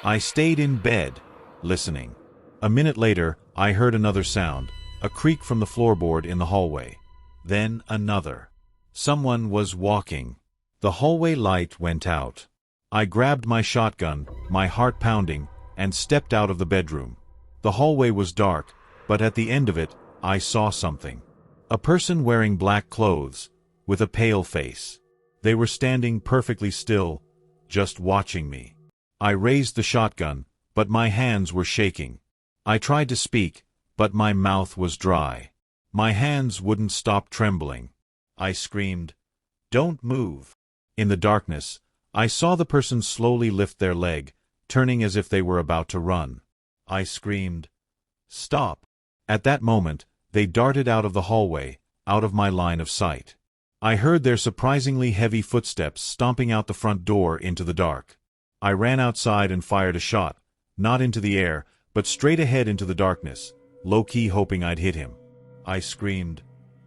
I stayed in bed, listening. A minute later, I heard another sound, a creak from the floorboard in the hallway. Then another. Someone was walking. The hallway light went out. I grabbed my shotgun, my heart pounding, and stepped out of the bedroom. The hallway was dark, but at the end of it, I saw something. A person wearing black clothes, with a pale face. They were standing perfectly still, just watching me. I raised the shotgun, but my hands were shaking. I tried to speak, but my mouth was dry. My hands wouldn't stop trembling. I screamed, "Don't move." In the darkness, I saw the person slowly lift their leg, turning as if they were about to run. I screamed, "Stop." At that moment, they darted out of the hallway, out of my line of sight. I heard their surprisingly heavy footsteps stomping out the front door into the dark. I ran outside and fired a shot, not into the air, but straight ahead into the darkness, low-key hoping I'd hit him. I screamed,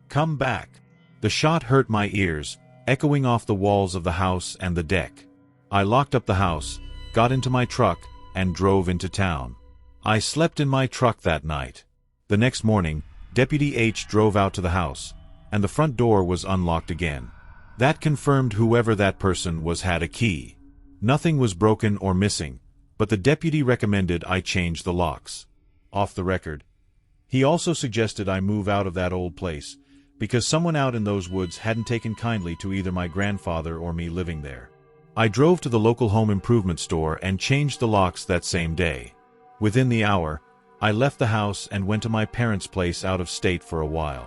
"Come back." The shot hurt my ears, echoing off the walls of the house and the deck. I locked up the house, got into my truck, and drove into town. I slept in my truck that night. The next morning, Deputy H drove out to the house, and the front door was unlocked again. That confirmed whoever that person was had a key. Nothing was broken or missing, but the deputy recommended I change the locks. Off the record, he also suggested I move out of that old place, because someone out in those woods hadn't taken kindly to either my grandfather or me living there. I drove to the local home improvement store and changed the locks that same day. Within the hour, I left the house and went to my parents' place out of state for a while.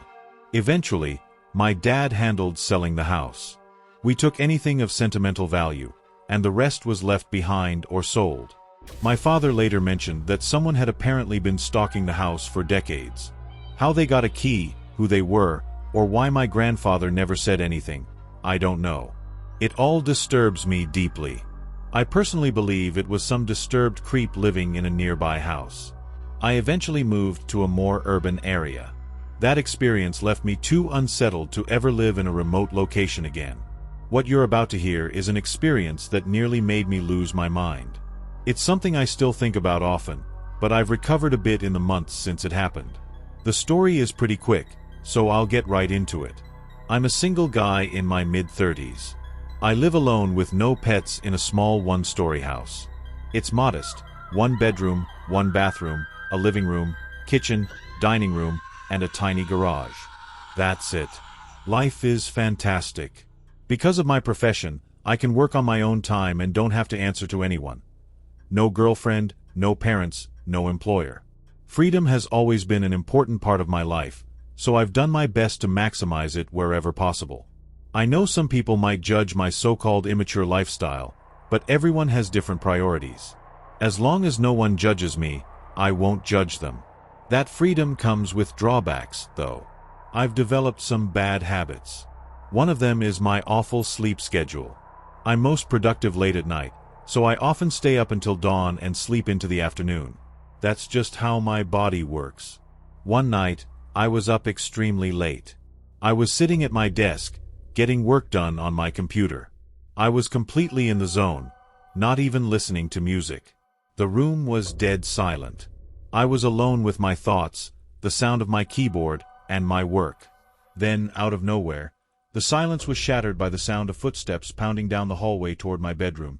Eventually, my dad handled selling the house. We took anything of sentimental value, and the rest was left behind or sold. My father later mentioned that someone had apparently been stalking the house for decades. How they got a key, who they were, or why my grandfather never said anything, I don't know. It all disturbs me deeply. I personally believe it was some disturbed creep living in a nearby house. I eventually moved to a more urban area. That experience left me too unsettled to ever live in a remote location again. What you're about to hear is an experience that nearly made me lose my mind. It's something I still think about often, but I've recovered a bit in the months since it happened. The story is pretty quick, so I'll get right into it. I'm a single guy in my mid-30s. I live alone with no pets in a small one-story house. It's modest, 1 bedroom, 1 bathroom, a living room, kitchen, dining room, and a tiny garage. That's it. Life is fantastic. Because of my profession, I can work on my own time and don't have to answer to anyone. No girlfriend, no parents, no employer. Freedom has always been an important part of my life, so I've done my best to maximize it wherever possible. I know some people might judge my so-called immature lifestyle, but everyone has different priorities. As long as no one judges me, I won't judge them. That freedom comes with drawbacks, though. I've developed some bad habits. One of them is my awful sleep schedule. I'm most productive late at night, so I often stay up until dawn and sleep into the afternoon. That's just how my body works. One night, I was up extremely late. I was sitting at my desk, getting work done on my computer. I was completely in the zone, not even listening to music. The room was dead silent. I was alone with my thoughts, the sound of my keyboard, and my work. Then, out of nowhere, the silence was shattered by the sound of footsteps pounding down the hallway toward my bedroom,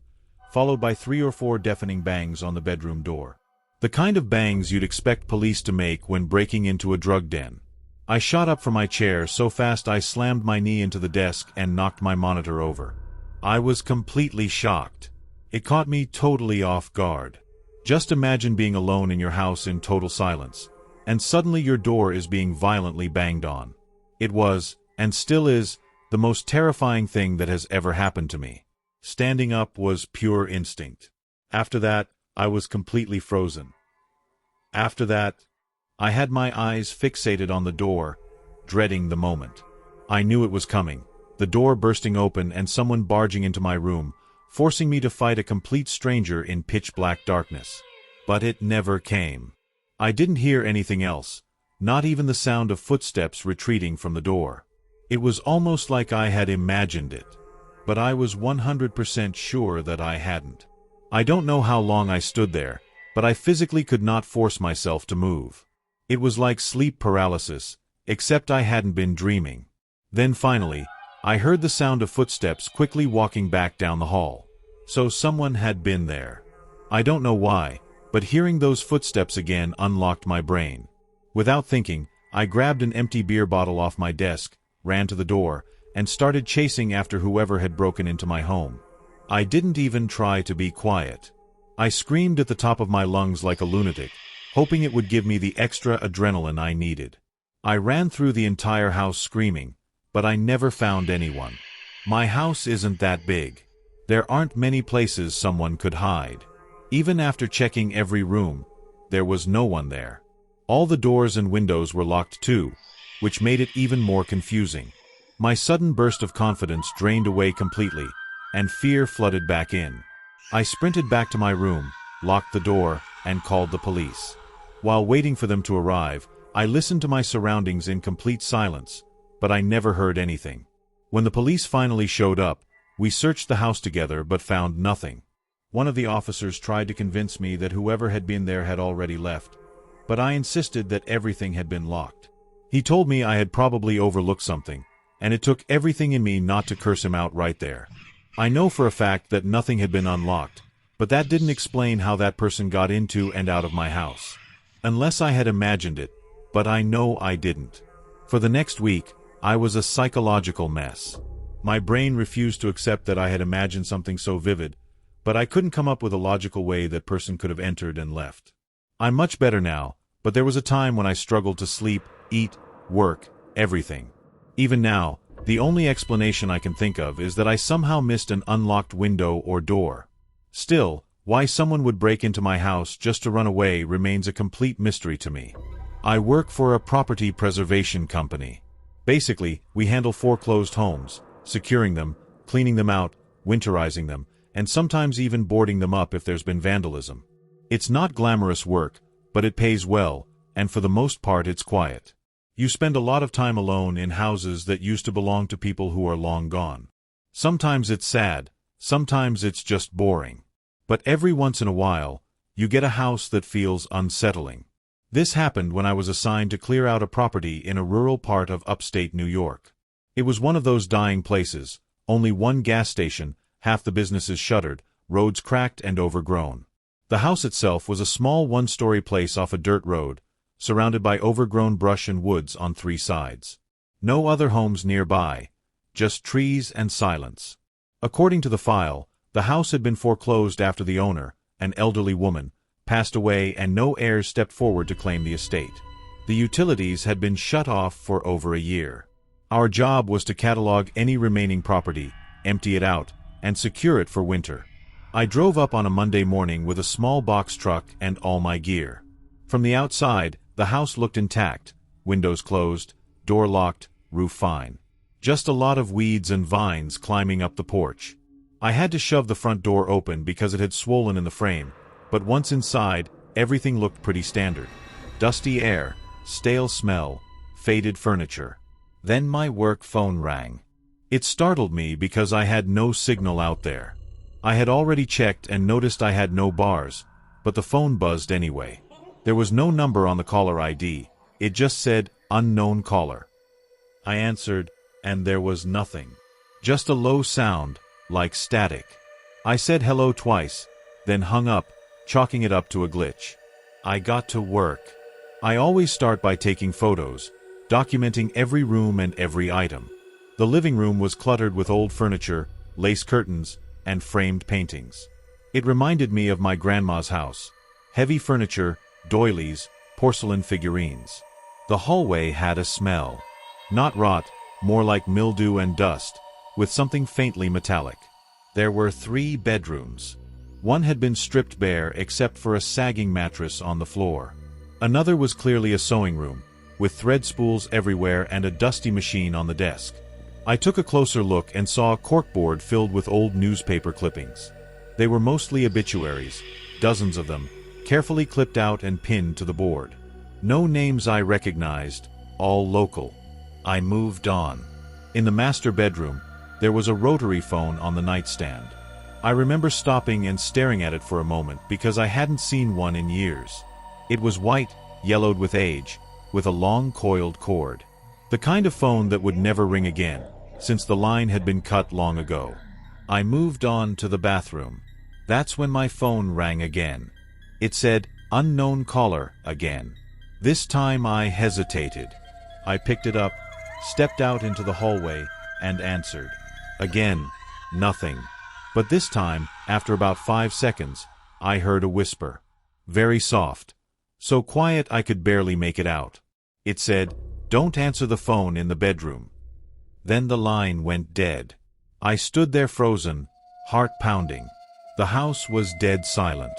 followed by 3 or 4 deafening bangs on the bedroom door. The kind of bangs you'd expect police to make when breaking into a drug den. I shot up from my chair so fast I slammed my knee into the desk and knocked my monitor over. I was completely shocked. It caught me totally off guard. Just imagine being alone in your house in total silence, and suddenly your door is being violently banged on. It was, and still is, the most terrifying thing that has ever happened to me. Standing up was pure instinct. After that, I was completely frozen. After that, I had my eyes fixated on the door, dreading the moment. I knew it was coming, the door bursting open and someone barging into my room, forcing me to fight a complete stranger in pitch-black darkness. But it never came. I didn't hear anything else, not even the sound of footsteps retreating from the door. It was almost like I had imagined it, but I was 100% sure that I hadn't. I don't know how long I stood there, but I physically could not force myself to move. It was like sleep paralysis, except I hadn't been dreaming. Then finally, I heard the sound of footsteps quickly walking back down the hall. So someone had been there. I don't know why, but hearing those footsteps again unlocked my brain. Without thinking, I grabbed an empty beer bottle off my desk, ran to the door, and started chasing after whoever had broken into my home. I didn't even try to be quiet. I screamed at the top of my lungs like a lunatic, hoping it would give me the extra adrenaline I needed. I ran through the entire house screaming, but I never found anyone. My house isn't that big. There aren't many places someone could hide. Even after checking every room, there was no one there. All the doors and windows were locked too, which made it even more confusing. My sudden burst of confidence drained away completely, and fear flooded back in. I sprinted back to my room, locked the door, and called the police. While waiting for them to arrive, I listened to my surroundings in complete silence, but I never heard anything. When the police finally showed up, we searched the house together but found nothing. One of the officers tried to convince me that whoever had been there had already left, but I insisted that everything had been locked. He told me I had probably overlooked something, and it took everything in me not to curse him out right there. I know for a fact that nothing had been unlocked, but that didn't explain how that person got into and out of my house. Unless I had imagined it, but I know I didn't. For the next week, I was a psychological mess. My brain refused to accept that I had imagined something so vivid, but I couldn't come up with a logical way that person could have entered and left. I'm much better now, but there was a time when I struggled to sleep, eat, work, everything. Even now, the only explanation I can think of is that I somehow missed an unlocked window or door. Still, why someone would break into my house just to run away remains a complete mystery to me. I work for a property preservation company. Basically, we handle foreclosed homes, securing them, cleaning them out, winterizing them, and sometimes even boarding them up if there's been vandalism. It's not glamorous work, but it pays well, and for the most part it's quiet. You spend a lot of time alone in houses that used to belong to people who are long gone. Sometimes it's sad, sometimes it's just boring. But every once in a while, you get a house that feels unsettling. This happened when I was assigned to clear out a property in a rural part of upstate New York. It was one of those dying places, only one gas station, half the businesses shuttered, roads cracked and overgrown. The house itself was a small one-story place off a dirt road, surrounded by overgrown brush and woods on 3 sides. No other homes nearby, just trees and silence. According to the file, the house had been foreclosed after the owner, an elderly woman, passed away and no heirs stepped forward to claim the estate. The utilities had been shut off for over a year. Our job was to catalog any remaining property, empty it out, and secure it for winter. I drove up on a Monday morning with a small box truck and all my gear. From the outside, the house looked intact, windows closed, door locked, roof fine. Just a lot of weeds and vines climbing up the porch. I had to shove the front door open because it had swollen in the frame, but once inside, everything looked pretty standard. Dusty air, stale smell, faded furniture. Then my work phone rang. It startled me because I had no signal out there. I had already checked and noticed I had no bars, but the phone buzzed anyway. There was no number on the caller ID, it just said, "Unknown caller." I answered, and there was nothing. Just a low sound, like static. I said hello twice, then hung up, chalking it up to a glitch. I got to work. I always start by taking photos, documenting every room and every item. The living room was cluttered with old furniture, lace curtains, and framed paintings. It reminded me of my grandma's house. Heavy furniture, doilies, porcelain figurines. The hallway had a smell. Not rot, more like mildew and dust, with something faintly metallic. There were 3 bedrooms. One had been stripped bare except for a sagging mattress on the floor. Another was clearly a sewing room, with thread spools everywhere and a dusty machine on the desk. I took a closer look and saw a corkboard filled with old newspaper clippings. They were mostly obituaries, dozens of them, carefully clipped out and pinned to the board. No names I recognized, all local. I moved on. In the master bedroom, there was a rotary phone on the nightstand. I remember stopping and staring at it for a moment because I hadn't seen one in years. It was white, yellowed with age, with a long coiled cord. The kind of phone that would never ring again, since the line had been cut long ago. I moved on to the bathroom. That's when my phone rang again. It said, "Unknown caller," again. This time I hesitated. I picked it up, stepped out into the hallway, and answered. Again, nothing. But this time, after about 5 seconds, I heard a whisper. Very soft. So quiet I could barely make it out. It said, "Don't answer the phone in the bedroom." Then the line went dead. I stood there frozen, heart pounding. The house was dead silent.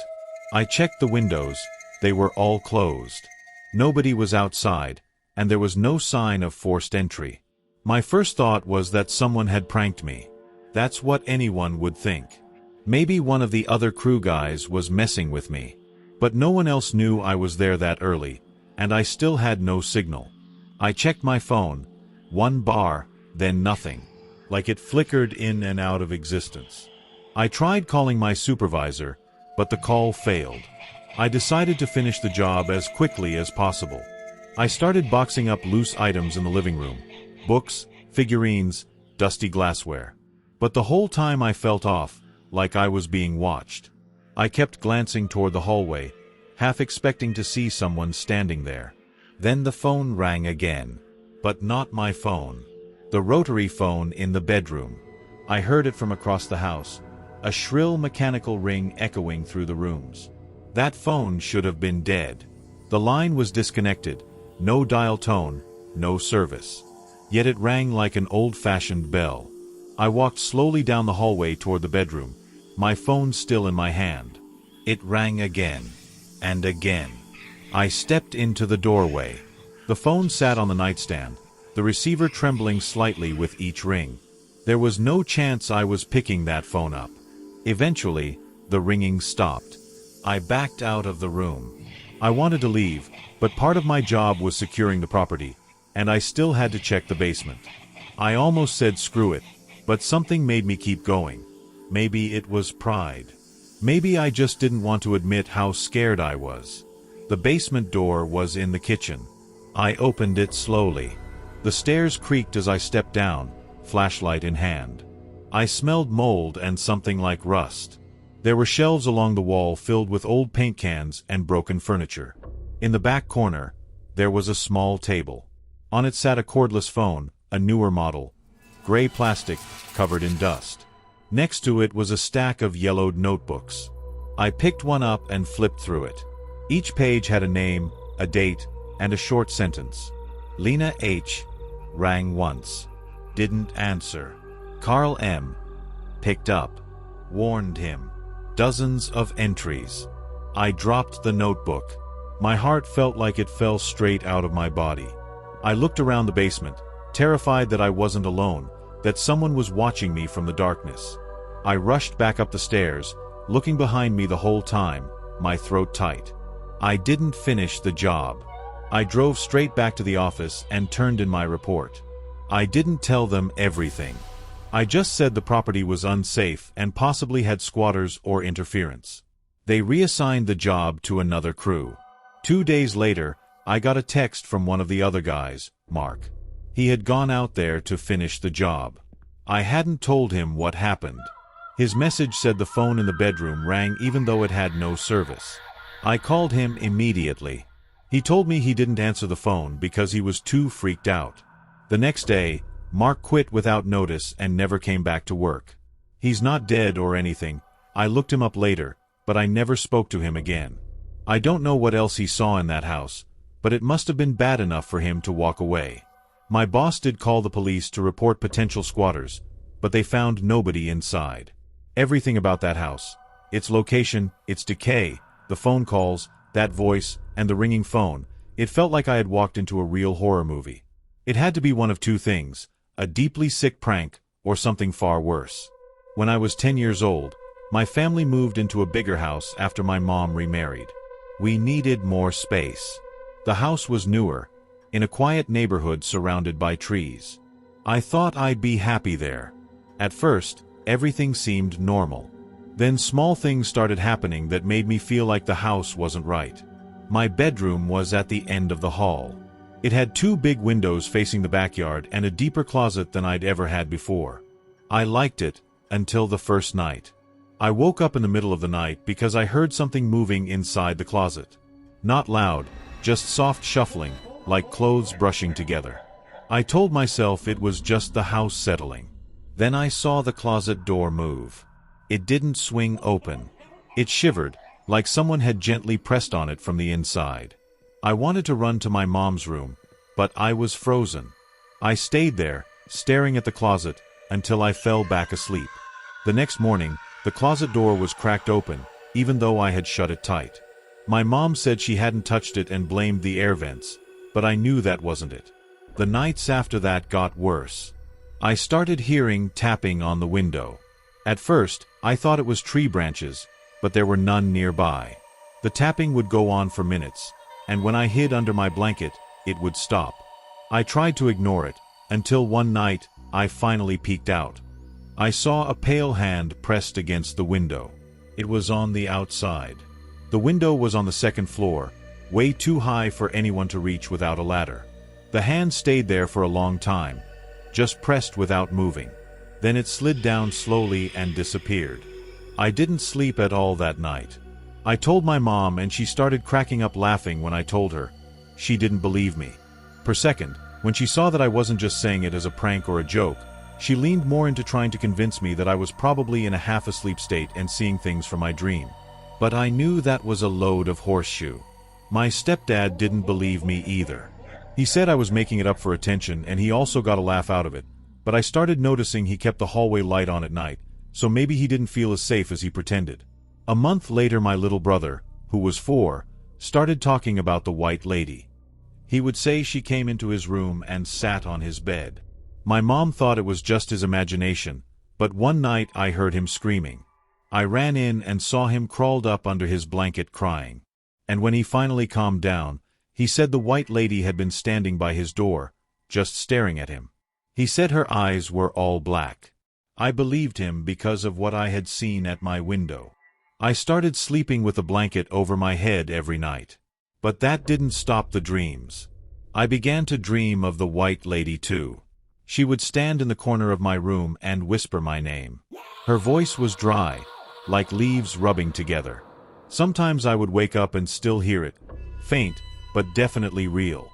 I checked the windows. They were all closed. Nobody was outside, and there was no sign of forced entry. My first thought was that someone had pranked me. That's what anyone would think. Maybe one of the other crew guys was messing with me. But no one else knew I was there that early, and I still had no signal. I checked my phone. 1 bar, then nothing. Like it flickered in and out of existence. I tried calling my supervisor, but the call failed. I decided to finish the job as quickly as possible. I started boxing up loose items in the living room. Books, figurines, dusty glassware. But the whole time I felt off, like I was being watched. I kept glancing toward the hallway, half expecting to see someone standing there. Then the phone rang again. But not my phone. The rotary phone in the bedroom. I heard it from across the house, a shrill mechanical ring echoing through the rooms. That phone should have been dead. The line was disconnected, no dial tone, no service. Yet it rang like an old-fashioned bell. I walked slowly down the hallway toward the bedroom, my phone still in my hand. It rang again, and again. I stepped into the doorway. The phone sat on the nightstand, the receiver trembling slightly with each ring. There was no chance I was picking that phone up. Eventually, the ringing stopped. I backed out of the room. I wanted to leave, but part of my job was securing the property, and I still had to check the basement. I almost said screw it, but something made me keep going. Maybe it was pride. Maybe I just didn't want to admit how scared I was. The basement door was in the kitchen. I opened it slowly. The stairs creaked as I stepped down, flashlight in hand. I smelled mold and something like rust. There were shelves along the wall filled with old paint cans and broken furniture. In the back corner, there was a small table. On it sat a cordless phone, a newer model. Gray plastic, covered in dust. Next to it was a stack of yellowed notebooks. I picked one up and flipped through it. Each page had a name, a date, and a short sentence. Lena H. Rang once. Didn't answer. Carl M. Picked up. Warned him. Dozens of entries. I dropped the notebook. My heart felt like it fell straight out of my body. I looked around the basement, terrified that I wasn't alone, that someone was watching me from the darkness. I rushed back up the stairs, looking behind me the whole time, my throat tight. I didn't finish the job. I drove straight back to the office and turned in my report. I didn't tell them everything. I just said the property was unsafe and possibly had squatters or interference. They reassigned the job to another crew. 2 days later, I got a text from one of the other guys, Mark. He had gone out there to finish the job. I hadn't told him what happened. His message said the phone in the bedroom rang even though it had no service. I called him immediately. He told me he didn't answer the phone because he was too freaked out. The next day, Mark quit without notice and never came back to work. He's not dead or anything. I looked him up later, but I never spoke to him again. I don't know what else he saw in that house, but it must have been bad enough for him to walk away. My boss did call the police to report potential squatters, but they found nobody inside. Everything about that house, its location, its decay, the phone calls, that voice, and the ringing phone, it felt like I had walked into a real horror movie. It had to be one of two things, a deeply sick prank, or something far worse. When I was 10 years old, my family moved into a bigger house after my mom remarried. We needed more space. The house was newer, in a quiet neighborhood surrounded by trees. I thought I'd be happy there. At first, everything seemed normal. Then small things started happening that made me feel like the house wasn't right. My bedroom was at the end of the hall. It had two big windows facing the backyard and a deeper closet than I'd ever had before. I liked it, until the first night. I woke up in the middle of the night because I heard something moving inside the closet. Not loud, just soft shuffling, like clothes brushing together. I told myself it was just the house settling. Then I saw the closet door move. It didn't swing open. It shivered, like someone had gently pressed on it from the inside. I wanted to run to my mom's room, but I was frozen. I stayed there, staring at the closet, until I fell back asleep. The next morning, the closet door was cracked open, even though I had shut it tight. My mom said she hadn't touched it and blamed the air vents, but I knew that wasn't it. The nights after that got worse. I started hearing tapping on the window. At first, I thought it was tree branches, but there were none nearby. The tapping would go on for minutes, and when I hid under my blanket, it would stop. I tried to ignore it, until one night, I finally peeked out. I saw a pale hand pressed against the window. It was on the outside. The window was on the second floor, way too high for anyone to reach without a ladder. The hand stayed there for a long time, just pressed without moving. Then it slid down slowly and disappeared. I didn't sleep at all that night. I told my mom and she started cracking up laughing when I told her. She didn't believe me. Per second, when she saw that I wasn't just saying it as a prank or a joke, she leaned more into trying to convince me that I was probably in a half-asleep state and seeing things from my dream. But I knew that was a load of horseshoe. My stepdad didn't believe me either. He said I was making it up for attention and he also got a laugh out of it, but I started noticing he kept the hallway light on at night, so maybe he didn't feel as safe as he pretended. A month later, my little brother, who was 4, started talking about the white lady. He would say she came into his room and sat on his bed. My mom thought it was just his imagination, but one night I heard him screaming. I ran in and saw him crawled up under his blanket crying. And when he finally calmed down, he said the white lady had been standing by his door, just staring at him. He said her eyes were all black. I believed him because of what I had seen at my window. I started sleeping with a blanket over my head every night. But that didn't stop the dreams. I began to dream of the white lady too. She would stand in the corner of my room and whisper my name. Her voice was dry, like leaves rubbing together. Sometimes I would wake up and still hear it, faint, but definitely real.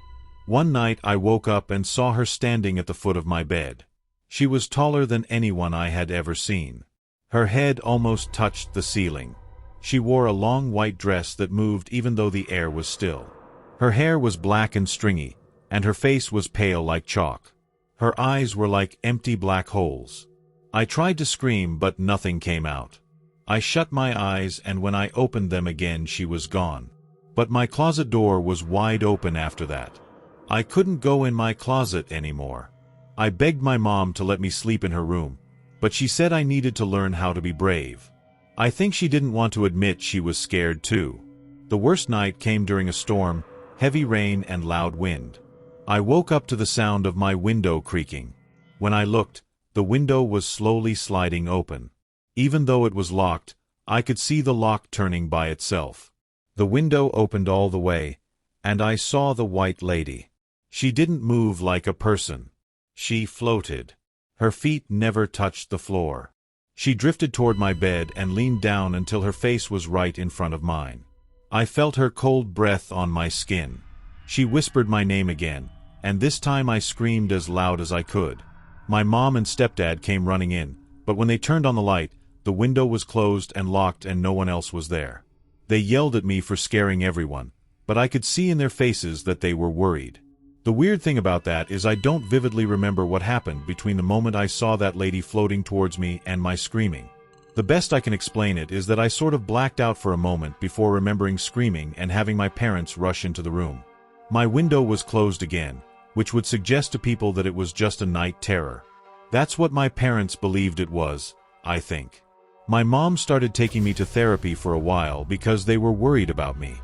One night I woke up and saw her standing at the foot of my bed. She was taller than anyone I had ever seen. Her head almost touched the ceiling. She wore a long white dress that moved even though the air was still. Her hair was black and stringy, and her face was pale like chalk. Her eyes were like empty black holes. I tried to scream, but nothing came out. I shut my eyes, and when I opened them again, she was gone. But my closet door was wide open after that. I couldn't go in my closet anymore. I begged my mom to let me sleep in her room, but she said I needed to learn how to be brave. I think she didn't want to admit she was scared too. The worst night came during a storm, heavy rain and loud wind. I woke up to the sound of my window creaking. When I looked, the window was slowly sliding open. Even though it was locked, I could see the lock turning by itself. The window opened all the way, and I saw the white lady. She didn't move like a person. She floated. Her feet never touched the floor. She drifted toward my bed and leaned down until her face was right in front of mine. I felt her cold breath on my skin. She whispered my name again, and this time I screamed as loud as I could. My mom and stepdad came running in, but when they turned on the light, the window was closed and locked and no one else was there. They yelled at me for scaring everyone, but I could see in their faces that they were worried. The weird thing about that is I don't vividly remember what happened between the moment I saw that lady floating towards me and my screaming. The best I can explain it is that I sort of blacked out for a moment before remembering screaming and having my parents rush into the room. My window was closed again, which would suggest to people that it was just a night terror. That's what my parents believed it was, I think. My mom started taking me to therapy for a while because they were worried about me.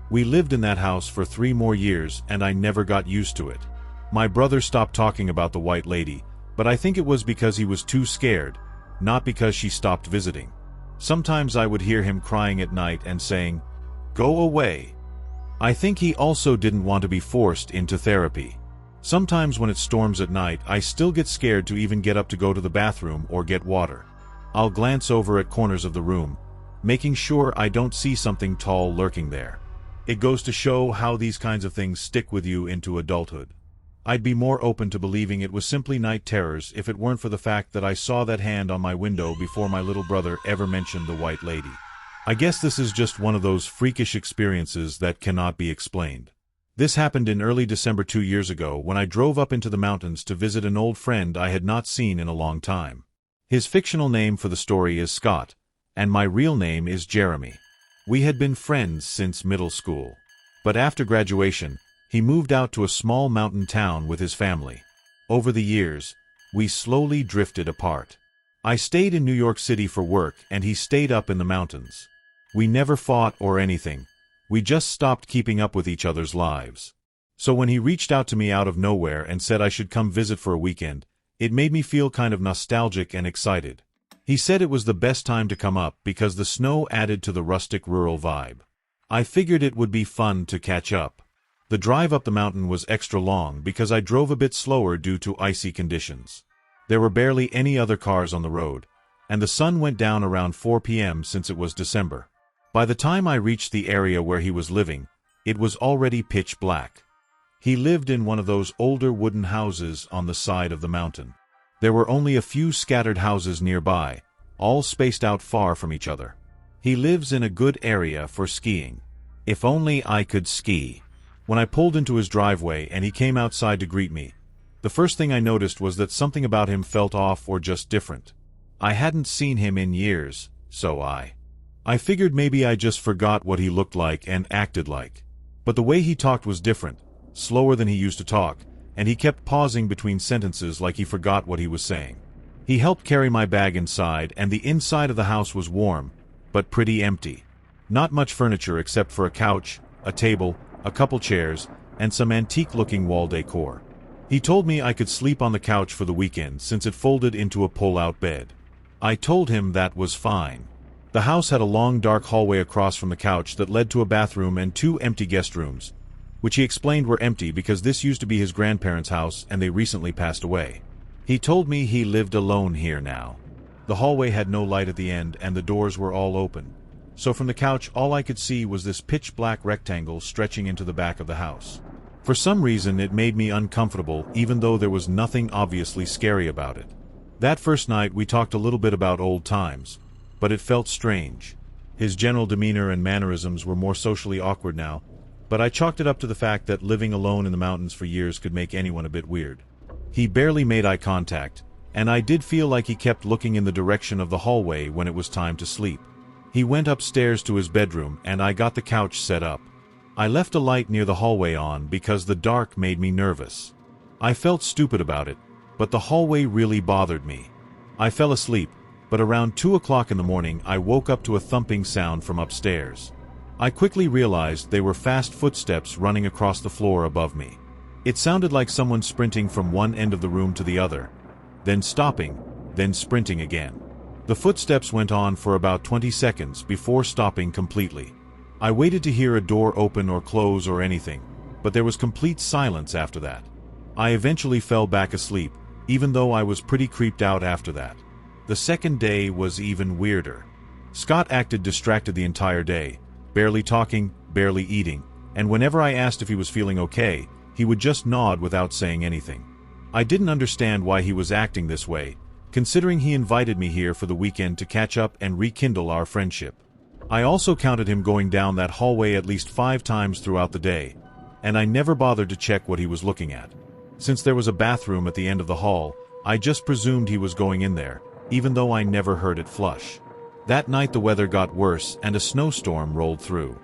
We lived in that house for 3 more years and I never got used to it. My brother stopped talking about the white lady, but I think it was because he was too scared, not because she stopped visiting. Sometimes I would hear him crying at night and saying, "Go away." I think he also didn't want to be forced into therapy. Sometimes when it storms at night, I still get scared to even get up to go to the bathroom or get water. I'll glance over at corners of the room, making sure I don't see something tall lurking there. It goes to show how these kinds of things stick with you into adulthood. I'd be more open to believing it was simply night terrors if it weren't for the fact that I saw that hand on my window before my little brother ever mentioned the white lady. I guess this is just one of those freakish experiences that cannot be explained. This happened in early December 2 years ago when I drove up into the mountains to visit an old friend I had not seen in a long time. His fictional name for the story is Scott, and my real name is Jeremy. We had been friends since middle school. But after graduation, he moved out to a small mountain town with his family. Over the years, we slowly drifted apart. I stayed in New York City for work and he stayed up in the mountains. We never fought or anything. We just stopped keeping up with each other's lives. So when he reached out to me out of nowhere and said I should come visit for a weekend, it made me feel kind of nostalgic and excited. He said it was the best time to come up because the snow added to the rustic rural vibe. I figured it would be fun to catch up. The drive up the mountain was extra long because I drove a bit slower due to icy conditions. There were barely any other cars on the road, and the sun went down around 4 p.m. since it was December. By the time I reached the area where he was living, it was already pitch black. He lived in one of those older wooden houses on the side of the mountain. There were only a few scattered houses nearby, all spaced out far from each other. He lives in a good area for skiing. If only I could ski. When I pulled into his driveway and he came outside to greet me, the first thing I noticed was that something about him felt off or just different. I hadn't seen him in years, so I figured maybe I just forgot what he looked like and acted like. But the way he talked was different, slower than he used to talk, and he kept pausing between sentences like he forgot what he was saying. He helped carry my bag inside, and the inside of the house was warm, but pretty empty. Not much furniture except for a couch, a table, a couple chairs, and some antique-looking wall decor. He told me I could sleep on the couch for the weekend since it folded into a pull-out bed. I told him that was fine. The house had a long dark hallway across from the couch that led to a bathroom and 2 empty guest rooms, which he explained were empty because this used to be his grandparents' house and they recently passed away. He told me he lived alone here now. The hallway had no light at the end and the doors were all open. So from the couch all I could see was this pitch-black rectangle stretching into the back of the house. For some reason it made me uncomfortable even though there was nothing obviously scary about it. That first night we talked a little bit about old times, but it felt strange. His general demeanor and mannerisms were more socially awkward now, but I chalked it up to the fact that living alone in the mountains for years could make anyone a bit weird. He barely made eye contact, and I did feel like he kept looking in the direction of the hallway when it was time to sleep. He went upstairs to his bedroom and I got the couch set up. I left a light near the hallway on because the dark made me nervous. I felt stupid about it, but the hallway really bothered me. I fell asleep, but around 2 o'clock in the morning I woke up to a thumping sound from upstairs. I quickly realized they were fast footsteps running across the floor above me. It sounded like someone sprinting from one end of the room to the other, then stopping, then sprinting again. The footsteps went on for about 20 seconds before stopping completely. I waited to hear a door open or close or anything, but there was complete silence after that. I eventually fell back asleep, even though I was pretty creeped out after that. The second day was even weirder. Scott acted distracted the entire day, barely talking, barely eating, and whenever I asked if he was feeling okay, he would just nod without saying anything. I didn't understand why he was acting this way, considering he invited me here for the weekend to catch up and rekindle our friendship. I also counted him going down that hallway at least 5 times throughout the day, and I never bothered to check what he was looking at. Since there was a bathroom at the end of the hall, I just presumed he was going in there, even though I never heard it flush. That night the weather got worse and a snowstorm rolled through.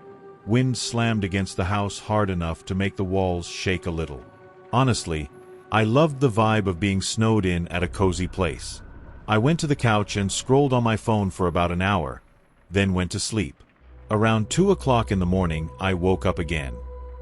Wind slammed against the house hard enough to make the walls shake a little. Honestly, I loved the vibe of being snowed in at a cozy place. I went to the couch and scrolled on my phone for about an hour, then went to sleep. Around 2 o'clock in the morning, I woke up again.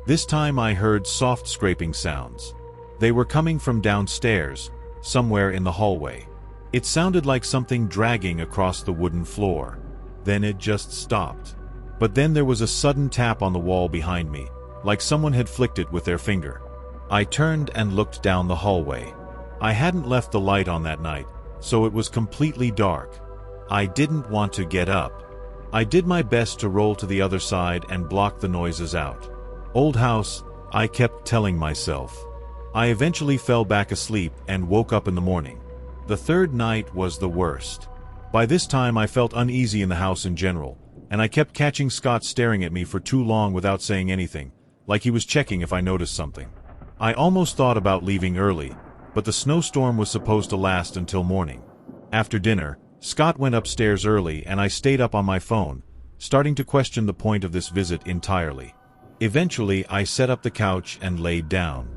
This time I heard soft scraping sounds. They were coming from downstairs, somewhere in the hallway. It sounded like something dragging across the wooden floor. Then it just stopped. But then there was a sudden tap on the wall behind me, like someone had flicked it with their finger. I turned and looked down the hallway. I hadn't left the light on that night, so it was completely dark. I didn't want to get up. I did my best to roll to the other side and block the noises out. Old house, I kept telling myself. I eventually fell back asleep and woke up in the morning. The third night was the worst. By this time I felt uneasy in the house in general, and I kept catching Scott staring at me for too long without saying anything, like he was checking if I noticed something. I almost thought about leaving early, but the snowstorm was supposed to last until morning. After dinner, Scott went upstairs early and I stayed up on my phone, starting to question the point of this visit entirely. Eventually, I set up the couch and laid down.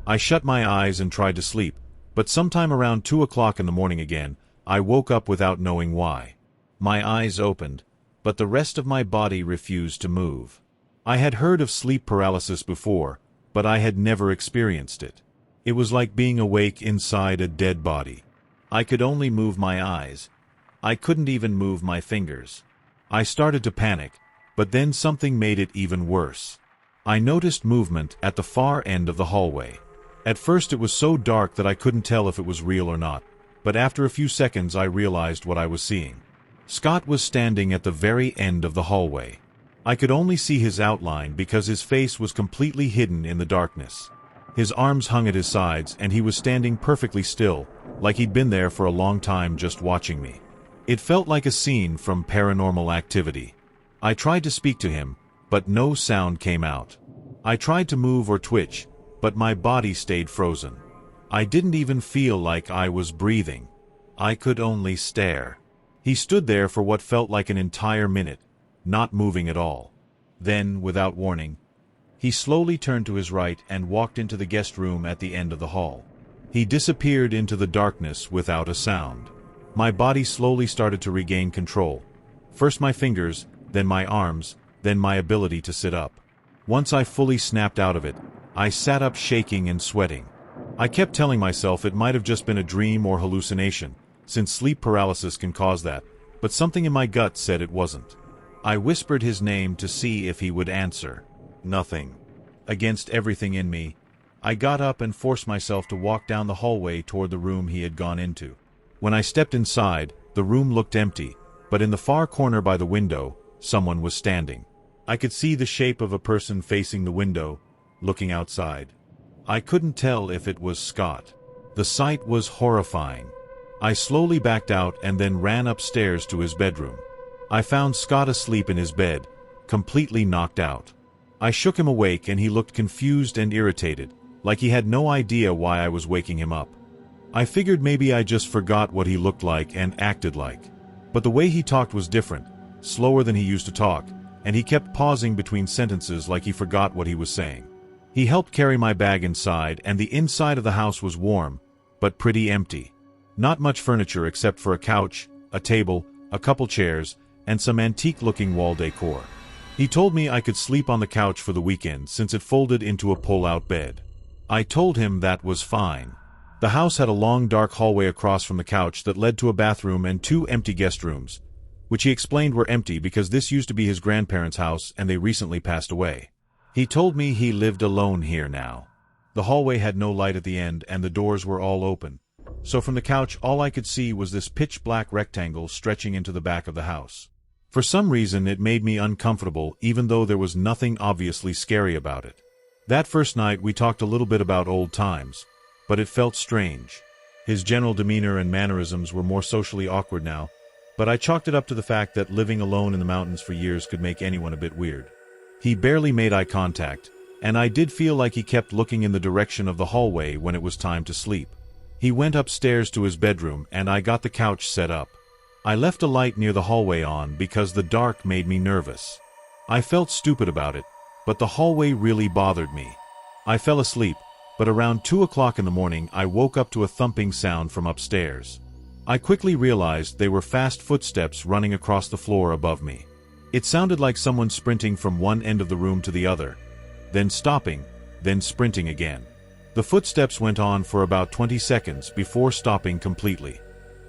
I shut my eyes and tried to sleep, but sometime around 2 o'clock in the morning again, I woke up without knowing why. My eyes opened, but the rest of my body refused to move. I had heard of sleep paralysis before, but I had never experienced it. It was like being awake inside a dead body. I could only move my eyes. I couldn't even move my fingers. I started to panic, but then something made it even worse. I noticed movement at the far end of the hallway. At first it was so dark that I couldn't tell if it was real or not, but after a few seconds I realized what I was seeing. Scott was standing at the very end of the hallway. I could only see his outline because his face was completely hidden in the darkness. His arms hung at his sides and he was standing perfectly still, like he'd been there for a long time just watching me. It felt like a scene from Paranormal Activity. I tried to speak to him, but no sound came out. I tried to move or twitch, but my body stayed frozen. I didn't even feel like I was breathing. I could only stare. He stood there for what felt like an entire minute, not moving at all. Then, without warning, he slowly turned to his right and walked into the guest room at the end of the hall. He disappeared into the darkness without a sound. My body slowly started to regain control. First my fingers, then my arms, then my ability to sit up. Once I fully snapped out of it, I sat up shaking and sweating. I kept telling myself it might have just been a dream or hallucination, since sleep paralysis can cause that, but something in my gut said it wasn't. I whispered his name to see if he would answer. Nothing. Against everything in me, I got up and forced myself to walk down the hallway toward the room he had gone into. When I stepped inside, the room looked empty, but in the far corner by the window, someone was standing. I could see the shape of a person facing the window, looking outside. I couldn't tell if it was Scott. The sight was horrifying. I slowly backed out and then ran upstairs to his bedroom. I found Scott asleep in his bed, completely knocked out. I shook him awake and he looked confused and irritated, like he had no idea why I was waking him up. I figured maybe I just forgot what he looked like and acted like. But the way he talked was different, slower than he used to talk, and he kept pausing between sentences like he forgot what he was saying. He helped carry my bag inside, and the inside of the house was warm, but pretty empty. Not much furniture except for a couch, a table, a couple chairs, and some antique-looking wall decor. He told me I could sleep on the couch for the weekend since it folded into a pull-out bed. I told him that was fine. The house had a long dark hallway across from the couch that led to a bathroom and 2 empty guest rooms, which he explained were empty because this used to be his grandparents' house and they recently passed away. He told me he lived alone here now. The hallway had no light at the end and the doors were all open, so from the couch all I could see was this pitch-black rectangle stretching into the back of the house. For some reason it made me uncomfortable even though there was nothing obviously scary about it. That first night we talked a little bit about old times, but it felt strange. His general demeanor and mannerisms were more socially awkward now, but I chalked it up to the fact that living alone in the mountains for years could make anyone a bit weird. He barely made eye contact, and I did feel like he kept looking in the direction of the hallway when it was time to sleep. He went upstairs to his bedroom and I got the couch set up. I left a light near the hallway on because the dark made me nervous. I felt stupid about it, but the hallway really bothered me. I fell asleep, but around 2 o'clock in the morning I woke up to a thumping sound from upstairs. I quickly realized they were fast footsteps running across the floor above me. It sounded like someone sprinting from one end of the room to the other, then stopping, then sprinting again. The footsteps went on for about 20 seconds before stopping completely.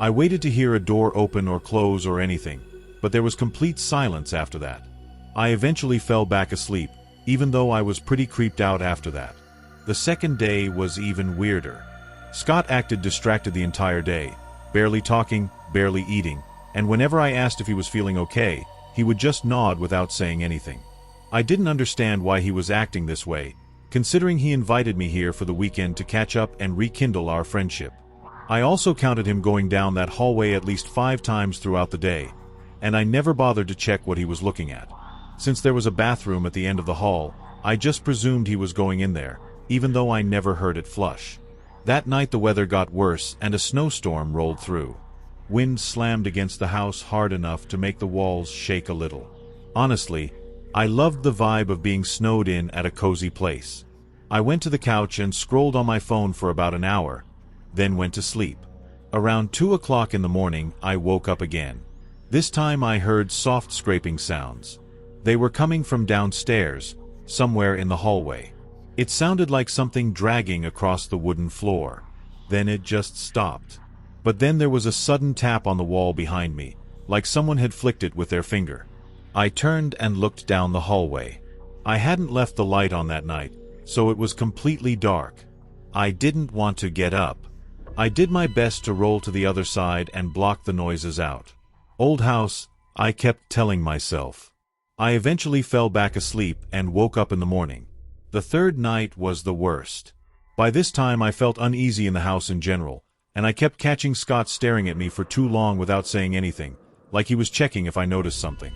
I waited to hear a door open or close or anything, but there was complete silence after that. I eventually fell back asleep, even though I was pretty creeped out after that. The second day was even weirder. Scott acted distracted the entire day, barely talking, barely eating, and whenever I asked if he was feeling okay, he would just nod without saying anything. I didn't understand why he was acting this way, considering he invited me here for the weekend to catch up and rekindle our friendship. I also counted him going down that hallway at least 5 times throughout the day, and I never bothered to check what he was looking at. Since there was a bathroom at the end of the hall, I just presumed he was going in there, even though I never heard it flush. That night the weather got worse and a snowstorm rolled through. Wind slammed against the house hard enough to make the walls shake a little. Honestly, I loved the vibe of being snowed in at a cozy place. I went to the couch and scrolled on my phone for about an hour, then went to sleep. Around 2 o'clock in the morning, I woke up again. This time I heard soft scraping sounds. They were coming from downstairs, somewhere in the hallway. It sounded like something dragging across the wooden floor. Then it just stopped. But then there was a sudden tap on the wall behind me, like someone had flicked it with their finger. I turned and looked down the hallway. I hadn't left the light on that night, so it was completely dark. I didn't want to get up. I did my best to roll to the other side and block the noises out. Old house, I kept telling myself. I eventually fell back asleep and woke up in the morning. The third night was the worst. By this time I felt uneasy in the house in general, and I kept catching Scott staring at me for too long without saying anything, like he was checking if I noticed something.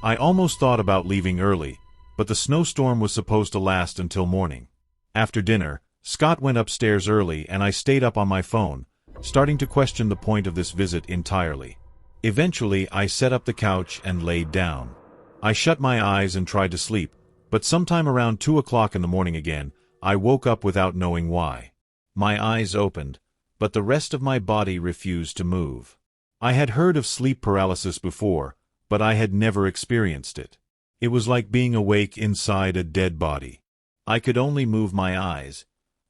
I almost thought about leaving early, but the snowstorm was supposed to last until morning. After dinner, Scott went upstairs early and I stayed up on my phone, starting to question the point of this visit entirely. Eventually, I set up the couch and laid down. I shut my eyes and tried to sleep, but sometime around 2 o'clock in the morning again, I woke up without knowing why. My eyes opened, but the rest of my body refused to move. I had heard of sleep paralysis before, but I had never experienced it. It was like being awake inside a dead body. I could only move my eyes.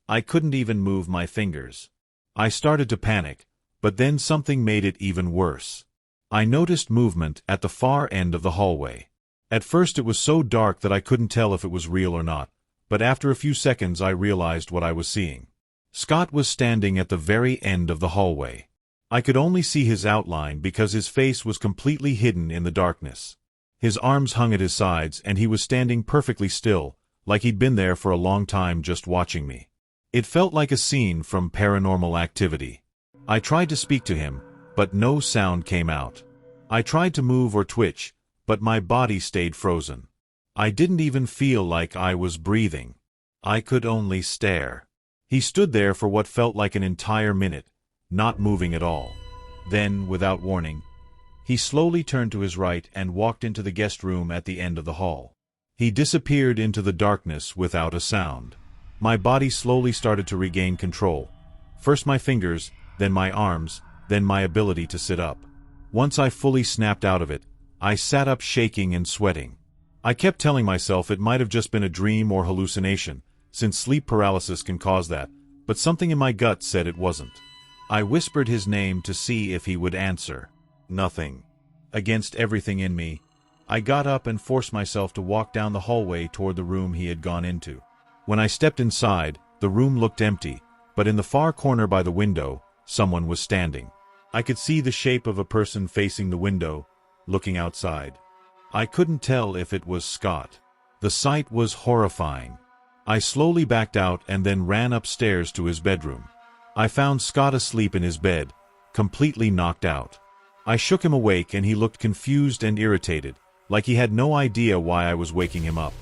I couldn't even move my fingers. I started to panic, but then something made it even worse. I noticed movement at the far end of the hallway. At first it was so dark that I couldn't tell if it was real or not, but after a few seconds I realized what I was seeing. Scott was standing at the very end of the hallway. I could only see his outline because his face was completely hidden in the darkness. His arms hung at his sides and he was standing perfectly still, like he'd been there for a long time just watching me. It felt like a scene from Paranormal Activity. I tried to speak to him, but no sound came out. I tried to move or twitch, but my body stayed frozen. I didn't even feel like I was breathing. I could only stare. He stood there for what felt like an entire minute, not moving at all. Then, without warning, he slowly turned to his right and walked into the guest room at the end of the hall. He disappeared into the darkness without a sound. My body slowly started to regain control. First my fingers, then my arms, then my ability to sit up. Once I fully snapped out of it, I sat up shaking and sweating. I kept telling myself it might have just been a dream or hallucination, since sleep paralysis can cause that, but something in my gut said it wasn't. I whispered his name to see if he would answer. Nothing. Against everything in me, I got up and forced myself to walk down the hallway toward the room he had gone into. When I stepped inside, the room looked empty, but in the far corner by the window, someone was standing. I could see the shape of a person facing the window, looking outside. I couldn't tell if it was Scott. The sight was horrifying. I slowly backed out and then ran upstairs to his bedroom. I found Scott asleep in his bed, completely knocked out. I shook him awake and he looked confused and irritated, like he had no idea why I was waking him up.